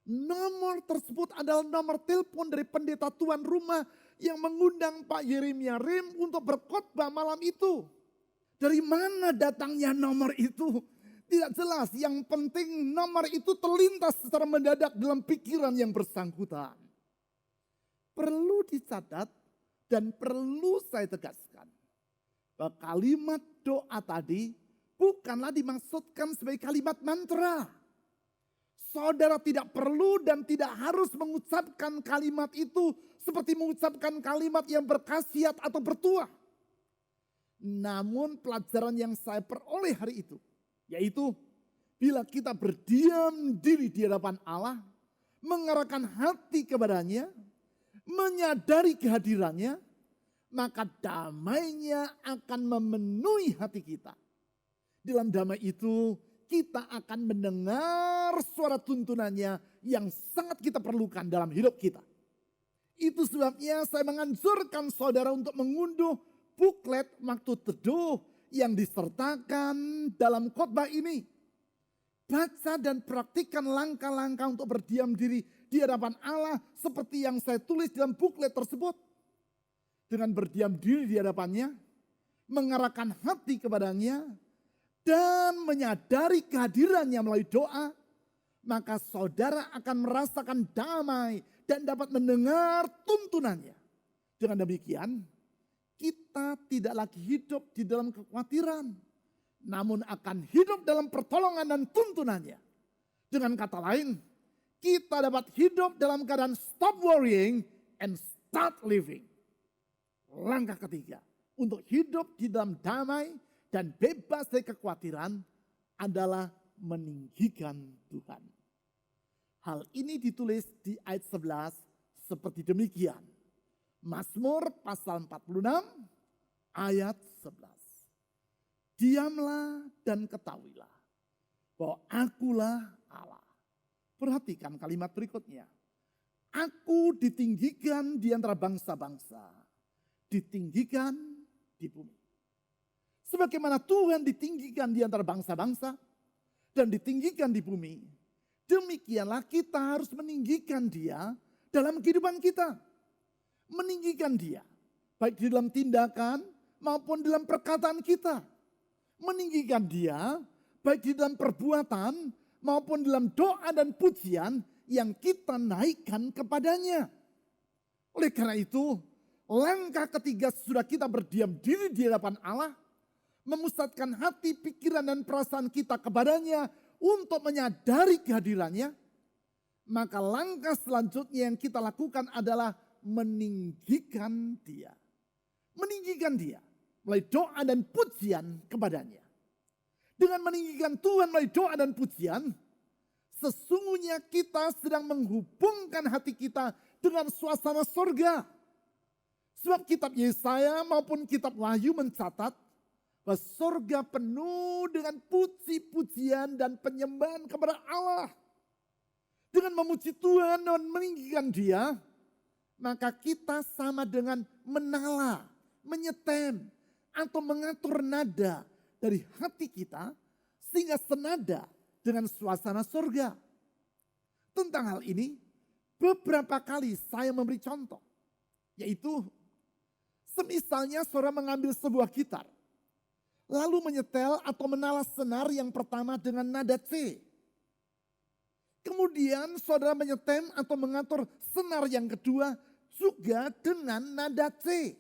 Nomor tersebut adalah nomor telepon dari pendeta tuan rumah yang mengundang Pak Yeremia Rim untuk berkhotbah malam itu. Dari mana datangnya nomor itu? Tidak jelas, yang penting nomor itu terlintas secara mendadak dalam pikiran yang bersangkutan. Perlu dicatat dan perlu saya tegaskan, bahwa kalimat doa tadi bukanlah dimaksudkan sebagai kalimat mantra. Saudara tidak perlu dan tidak harus mengucapkan kalimat itu seperti mengucapkan kalimat yang berkhasiat atau bertuah. Namun pelajaran yang saya peroleh hari itu, yaitu bila kita berdiam diri di hadapan Allah, mengarahkan hati kepadanya, menyadari kehadirannya, maka damainya akan memenuhi hati kita. Dalam damai itu kita akan mendengar suara tuntunannya yang sangat kita perlukan dalam hidup kita. Itu sebabnya saya menganjurkan saudara untuk mengunduh buklet waktu teduh yang disertakan dalam khotbah ini. Baca dan praktikkan langkah-langkah untuk berdiam diri di hadapan Allah seperti yang saya tulis dalam buklet tersebut. Dengan berdiam diri di hadapannya, mengarahkan hati kepadanya, dan menyadari kehadirannya melalui doa, maka saudara akan merasakan damai dan dapat mendengar tuntunannya. Dengan demikian, kita tidak lagi hidup di dalam kekhawatiran, namun akan hidup dalam pertolongan dan tuntunannya. Dengan kata lain, kita dapat hidup dalam keadaan stop worrying and start living. Langkah ketiga, untuk hidup di dalam damai dan bebas dari kekhawatiran adalah meninggikan Tuhan. Hal ini ditulis di ayat 11 seperti demikian. Mazmur pasal 46 ayat 11. Diamlah dan ketahuilah bahwa akulah Allah. Perhatikan kalimat berikutnya. Aku ditinggikan di antara bangsa-bangsa, ditinggikan di bumi. Sebagaimana Tuhan ditinggikan di antara bangsa-bangsa dan ditinggikan di bumi, demikianlah kita harus meninggikan Dia dalam kehidupan kita. Meninggikan Dia, baik di dalam tindakan maupun dalam perkataan kita. Meninggikan Dia, baik di dalam perbuatan maupun dalam doa dan pujian yang kita naikkan kepadanya. Oleh karena itu, langkah ketiga sudah kita berdiam diri di hadapan Allah, memusatkan hati, pikiran, dan perasaan kita kepadanya untuk menyadari kehadirannya, maka langkah selanjutnya yang kita lakukan adalah meninggikan dia. Meninggikan dia melalui doa dan pujian kepadanya. Dengan meninggikan Tuhan melalui doa dan pujian, sesungguhnya kita sedang menghubungkan hati kita dengan suasana sorga. Sebab kitab Yesaya maupun kitab Wahyu mencatat bahwa sorga penuh dengan puji-pujian dan penyembahan kepada Allah. Dengan memuji Tuhan dan meninggikan dia, maka kita sama dengan menala, menyetem, atau mengatur nada dari hati kita sehingga senada dengan suasana sorga. Tentang hal ini, beberapa kali saya memberi contoh. Yaitu, semisalnya saudara mengambil sebuah gitar, lalu menyetel atau menala senar yang pertama dengan nada C. Kemudian saudara menyetem atau mengatur senar yang kedua juga dengan nada C.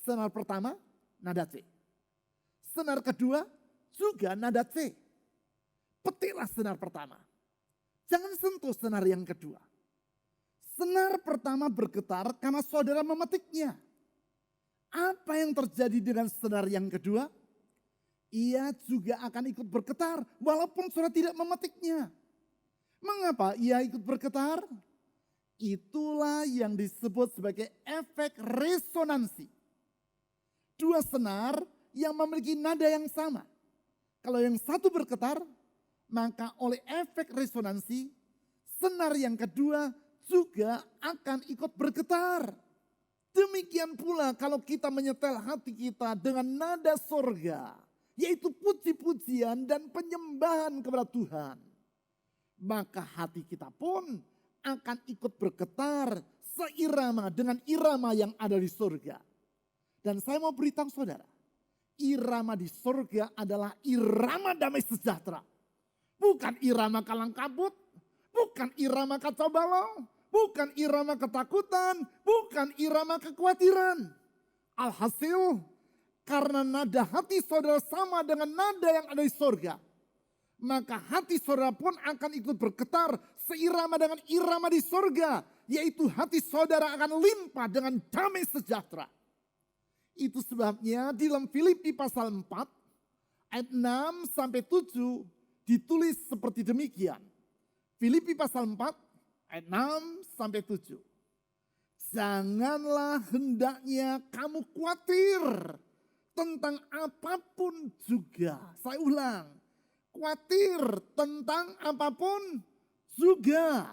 Senar pertama, nada C. Senar kedua juga nada C. Petiklah senar pertama. Jangan sentuh senar yang kedua. Senar pertama bergetar karena saudara memetiknya. Apa yang terjadi dengan senar yang kedua? Ia juga akan ikut bergetar walaupun saudara tidak memetiknya. Mengapa ia ikut bergetar? Itulah yang disebut sebagai efek resonansi. Dua senar yang memiliki nada yang sama. Kalau yang satu bergetar, maka oleh efek resonansi, senar yang kedua juga akan ikut bergetar. Demikian pula kalau kita menyetel hati kita dengan nada sorga, yaitu puji-pujian dan penyembahan kepada Tuhan, maka hati kita pun akan ikut bergetar seirama dengan irama yang ada di surga. Dan saya mau beritahu saudara, irama di surga adalah irama damai sejahtera. Bukan irama kalang kabut, bukan irama kacau balau, bukan irama ketakutan, bukan irama kekhawatiran. Alhasil, karena nada hati saudara sama dengan nada yang ada di surga, maka hati saudara pun akan ikut bergetar seirama dengan irama di sorga. Yaitu hati saudara akan limpah dengan damai sejahtera. Itu sebabnya di dalam Filipi pasal 4 ayat 6 sampai 7 ditulis seperti demikian. Filipi pasal 4 ayat 6 sampai 7. Janganlah hendaknya kamu khawatir tentang apapun juga. Saya ulang. Khawatir tentang apapun juga.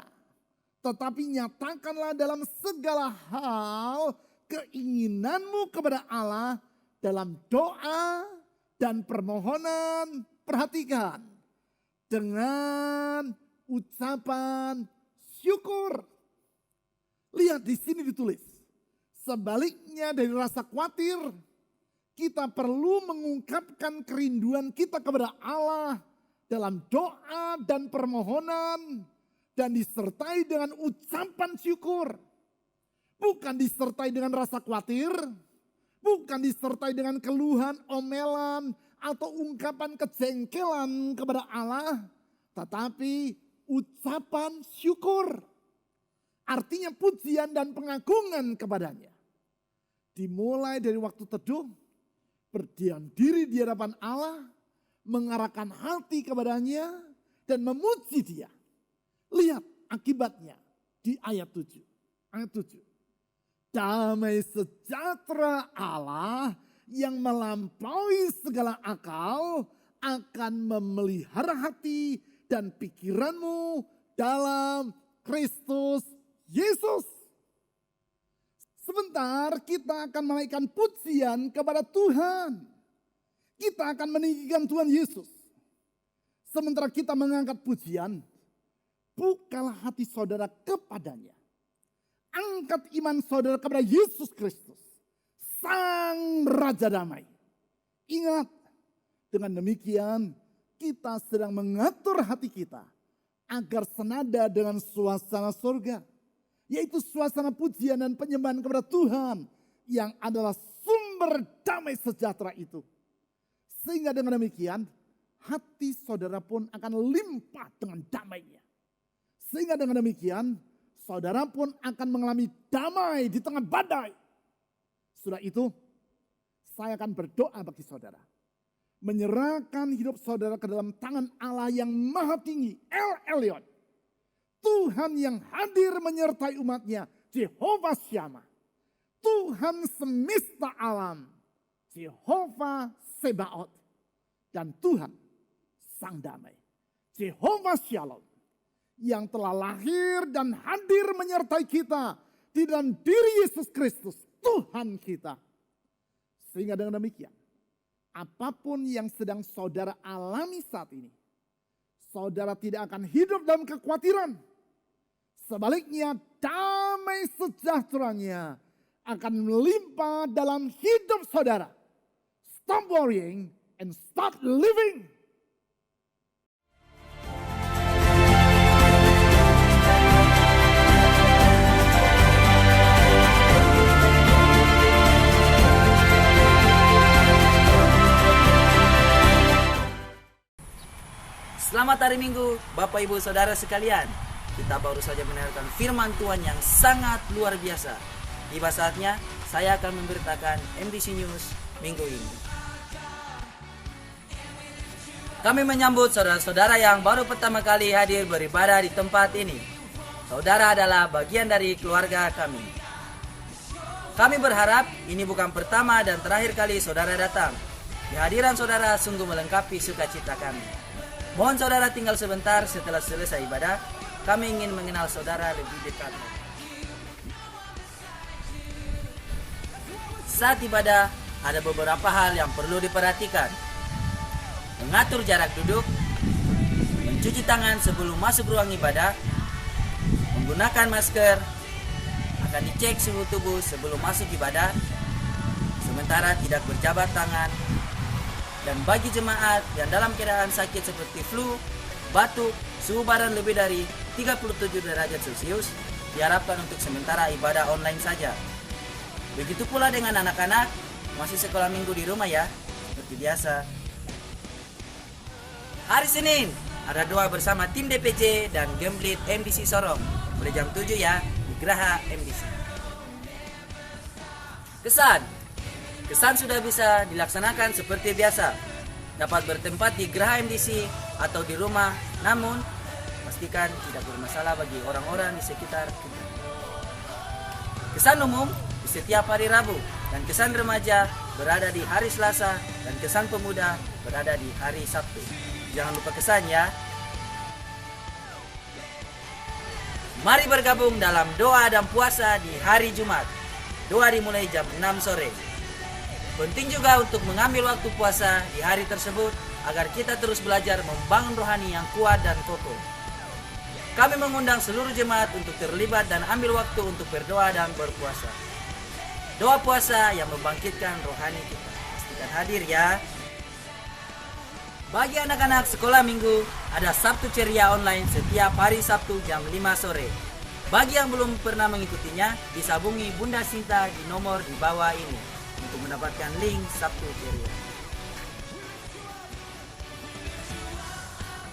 Tetapi nyatakanlah dalam segala hal keinginanmu kepada Allah dalam doa dan permohonan. Perhatikan. Dengan ucapan syukur. Lihat di sini ditulis. Sebaliknya dari rasa khawatir, kita perlu mengungkapkan kerinduan kita kepada Allah dalam doa dan permohonan dan disertai dengan ucapan syukur. Bukan disertai dengan rasa khawatir, bukan disertai dengan keluhan, omelan, atau ungkapan kejengkelan kepada Allah, tetapi ucapan syukur. Artinya pujian dan pengagungan kepadanya. Dimulai dari waktu teduh, berdiam diri di hadapan Allah, mengarahkan hati kepadanya, dan memuji dia. Lihat akibatnya di ayat 7. Ayat 7. Damai sejahtera Allah yang melampaui segala akal akan memelihara hati dan pikiranmu dalam Kristus Yesus. Sebentar kita akan menaikkan pujian kepada Tuhan. Kita akan meninggikan Tuhan Yesus. Sementara kita mengangkat pujian, bukalah hati saudara kepadanya. Angkat iman saudara kepada Yesus Kristus, Sang Raja Damai. Ingat, dengan demikian kita sedang mengatur hati kita agar senada dengan suasana surga. yaitu suasana pujian dan penyembahan kepada Tuhan yang adalah sumber damai sejahtera itu. Sehingga dengan demikian hati saudara pun akan limpah dengan damainya. Sehingga dengan demikian saudara pun akan mengalami damai di tengah badai. Sudah itu saya akan berdoa bagi saudara. Menyerahkan hidup saudara ke dalam tangan Allah yang maha tinggi, El Elyon. Tuhan yang hadir menyertai umatnya, Jehovah Syama. Tuhan semesta alam, Jehovah Sebaot. Dan Tuhan Sang Damai, Jehovah Shalom. Yang telah lahir dan hadir menyertai kita di dalam diri Yesus Kristus, Tuhan kita. Sehingga dengan demikian, apapun yang sedang saudara alami saat ini, saudara tidak akan hidup dalam kekhawatiran. Sebaliknya, damai sejahteranya akan melimpah dalam hidup saudara. Stop worrying and start living. Selamat hari Minggu, Bapak Ibu Saudara sekalian. Kita baru saja mendengarkan firman Tuhan yang sangat luar biasa. Tiba saatnya saya akan memberitakan MDC News minggu ini. Kami menyambut saudara-saudara yang baru pertama kali hadir beribadah di tempat ini. Saudara adalah bagian dari keluarga kami. Kami berharap ini bukan pertama dan terakhir kali saudara datang. Kehadiran saudara sungguh melengkapi sukacita kami. Mohon saudara tinggal sebentar setelah selesai ibadah. Kami ingin mengenal saudara lebih dekat. Saat ibadah, ada beberapa hal yang perlu diperhatikan. Mengatur jarak duduk, mencuci tangan sebelum masuk ruang ibadah, menggunakan masker, akan dicek suhu tubuh sebelum masuk ibadah, sementara tidak berjabat tangan. Dan bagi jemaat yang dalam keadaan sakit seperti flu, batuk, suhu badan lebih dari 37 derajat Celcius, diharapkan untuk sementara ibadah online saja. Begitu pula dengan anak-anak, masih sekolah minggu di rumah ya, seperti biasa. Hari Senin, ada doa bersama tim DPJ dan Gemblit MDC Sorong. Mulai jam 7 ya, di Geraha MDC. Kesan sudah bisa dilaksanakan seperti biasa. Dapat bertempat di Geraha MDC atau di rumah, namun pastikan tidak bermasalah bagi orang-orang di sekitar kita. Kesan umum di setiap hari Rabu, dan kesan remaja berada di hari Selasa, dan kesan pemuda berada di hari Sabtu. Jangan lupa kesan ya. Mari bergabung dalam doa dan puasa di hari Jumat. Doa dimulai jam 6 sore. Penting juga untuk mengambil waktu puasa di hari tersebut agar kita terus belajar membangun rohani yang kuat dan kokoh. Kami mengundang seluruh jemaat untuk terlibat dan ambil waktu untuk berdoa dan berpuasa. Doa puasa yang membangkitkan rohani kita. Pastikan hadir ya. Bagi anak-anak sekolah minggu, ada Sabtu Ceria online setiap hari Sabtu jam 5 sore. Bagi yang belum pernah mengikutinya, bisa hubungi Bunda Sinta di nomor di bawah ini untuk mendapatkan link Sabtu Ceria.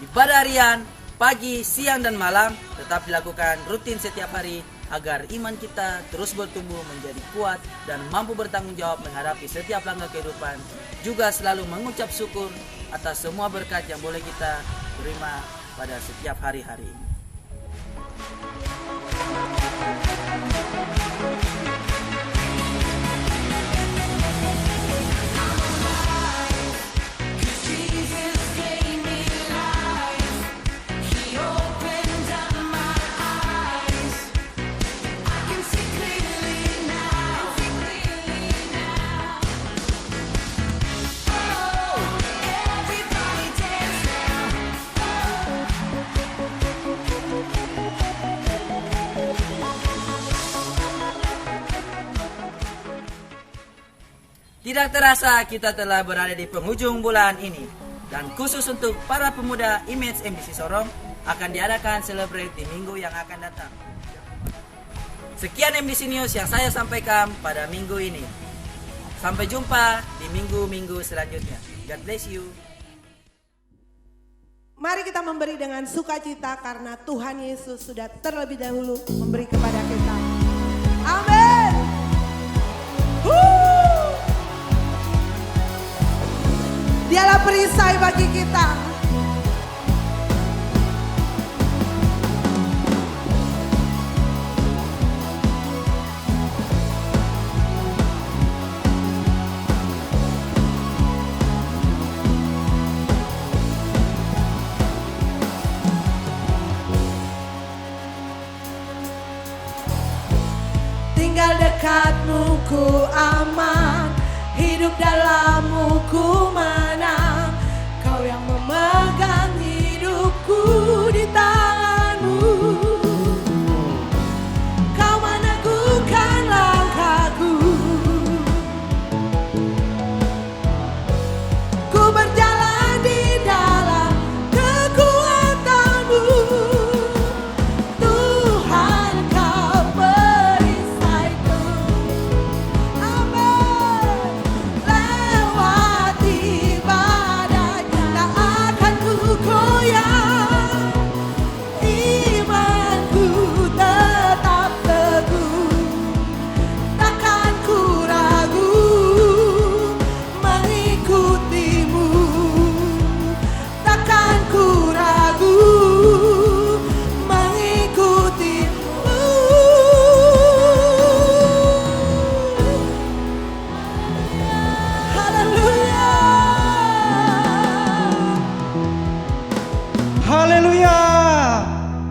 Ibadah harian, pagi, siang, dan malam tetap dilakukan rutin setiap hari agar iman kita terus bertumbuh menjadi kuat dan mampu bertanggung jawab menghadapi setiap langkah kehidupan. Juga selalu mengucap syukur atas semua berkat yang boleh kita terima pada setiap hari-hari ini. Tidak terasa kita telah berada di penghujung bulan ini. Dan khusus untuk para pemuda Image MDC Sorong akan diadakan celebrate di minggu yang akan datang. Sekian MDC News yang saya sampaikan pada minggu ini. Sampai jumpa di minggu-minggu selanjutnya. God bless you. Mari kita memberi dengan sukacita karena Tuhan Yesus sudah terlebih dahulu memberi kepada kita. Amin. Dialah perisai bagi kita. Tinggal dekatmu ku aman, hidup dalammu ku menang. Kau yang memegang hidupku di tanganmu. Kau meneguhkan langkahku. Ku berjalan di dalam kekuatanmu. Tuhan kau perisaiku. Amin. Lewati badai tak akan ku goyang. Imanku tetap teguh. Takkan ku ragu mengikutimu. Takkan ku ragu mengikutimu. Haleluya. Haleluya.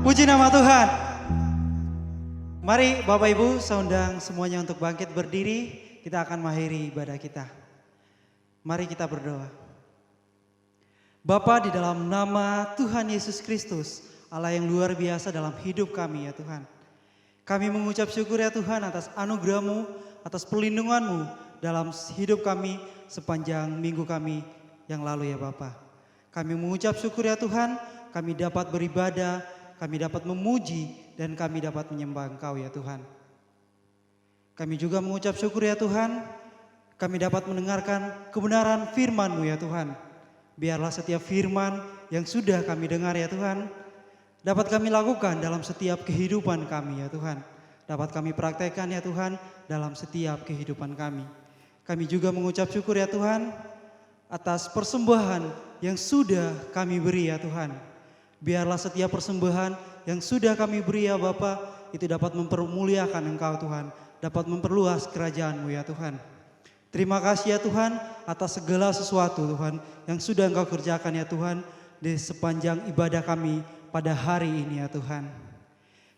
Puji nama Tuhan. Mari Bapak Ibu, saya undang semuanya untuk bangkit berdiri. Kita akan mengakhiri ibadah kita. Mari kita berdoa. Bapa, di dalam nama Tuhan Yesus Kristus, Allah yang luar biasa dalam hidup kami ya Tuhan. Kami mengucap syukur ya Tuhan atas anugerah-Mu, atas perlindungan-Mu dalam hidup kami sepanjang minggu kami yang lalu ya Bapa. Kami mengucap syukur ya Tuhan, kami dapat beribadah, kami dapat memuji, dan kami dapat menyembah Engkau ya Tuhan. Kami juga mengucap syukur ya Tuhan, kami dapat mendengarkan kebenaran firman-Mu ya Tuhan. Biarlah setiap firman yang sudah kami dengar ya Tuhan, dapat kami lakukan dalam setiap kehidupan kami ya Tuhan. Dapat kami praktekkan ya Tuhan dalam setiap kehidupan kami. Kami juga mengucap syukur ya Tuhan atas persembahan yang sudah kami beri ya Tuhan. Biarlah setiap persembahan yang sudah kami beri ya Bapa, itu dapat mempermuliakan Engkau Tuhan, dapat memperluas kerajaan-Mu ya Tuhan. Terima kasih ya Tuhan atas segala sesuatu Tuhan yang sudah Engkau kerjakan ya Tuhan di sepanjang ibadah kami pada hari ini ya Tuhan.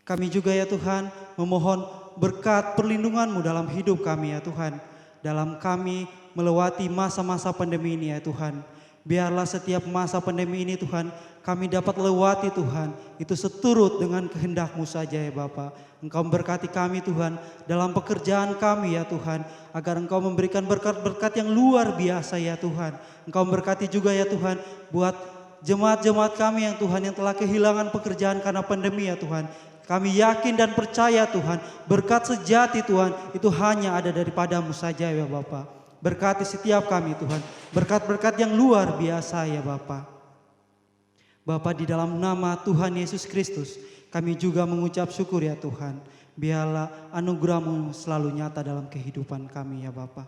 Kami juga ya Tuhan memohon berkat perlindungan-Mu dalam hidup kami ya Tuhan. Dalam kami melewati masa-masa pandemi ini ya Tuhan. Biarlah setiap masa pandemi ini Tuhan kami dapat lewati Tuhan. Itu seturut dengan kehendak-Mu saja ya Bapa. Engkau memberkati kami Tuhan dalam pekerjaan kami ya Tuhan. Agar Engkau memberikan berkat-berkat yang luar biasa ya Tuhan. Engkau memberkati juga ya Tuhan buat jemaat-jemaat kami yang Tuhan yang telah kehilangan pekerjaan karena pandemi ya Tuhan. Kami yakin dan percaya Tuhan berkat sejati Tuhan itu hanya ada daripada-Mu saja ya Bapa. Berkati setiap kami Tuhan. Berkat-berkat yang luar biasa ya Bapa. Bapa, di dalam nama Tuhan Yesus Kristus kami juga mengucap syukur ya Tuhan. Biarlah anugerah-Mu selalu nyata dalam kehidupan kami ya Bapa.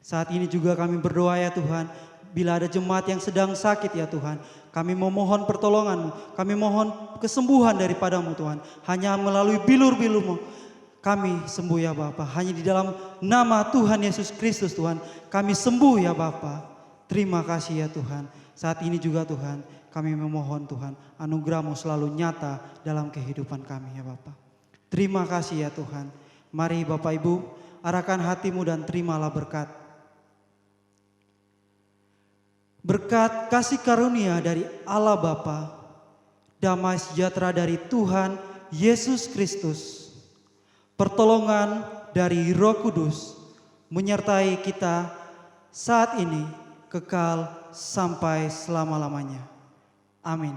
Saat ini juga kami berdoa ya Tuhan. Bila ada jemaat yang sedang sakit ya Tuhan, kami memohon pertolongan-Mu, kami mohon kesembuhan daripada-Mu Tuhan. Hanya melalui bilur-bilur-Mu kami sembuh ya Bapa. Hanya di dalam nama Tuhan Yesus Kristus Tuhan, kami sembuh ya Bapa. Terima kasih ya Tuhan. Saat ini juga Tuhan, kami memohon Tuhan, anugerah-Mu selalu nyata dalam kehidupan kami ya Bapa. Terima kasih ya Tuhan. Mari Bapak Ibu, arahkan hatimu dan terimalah berkat. Berkat kasih karunia dari Allah Bapa, damai sejahtera dari Tuhan Yesus Kristus, pertolongan dari Roh Kudus menyertai kita saat ini kekal sampai selama-lamanya. Amin.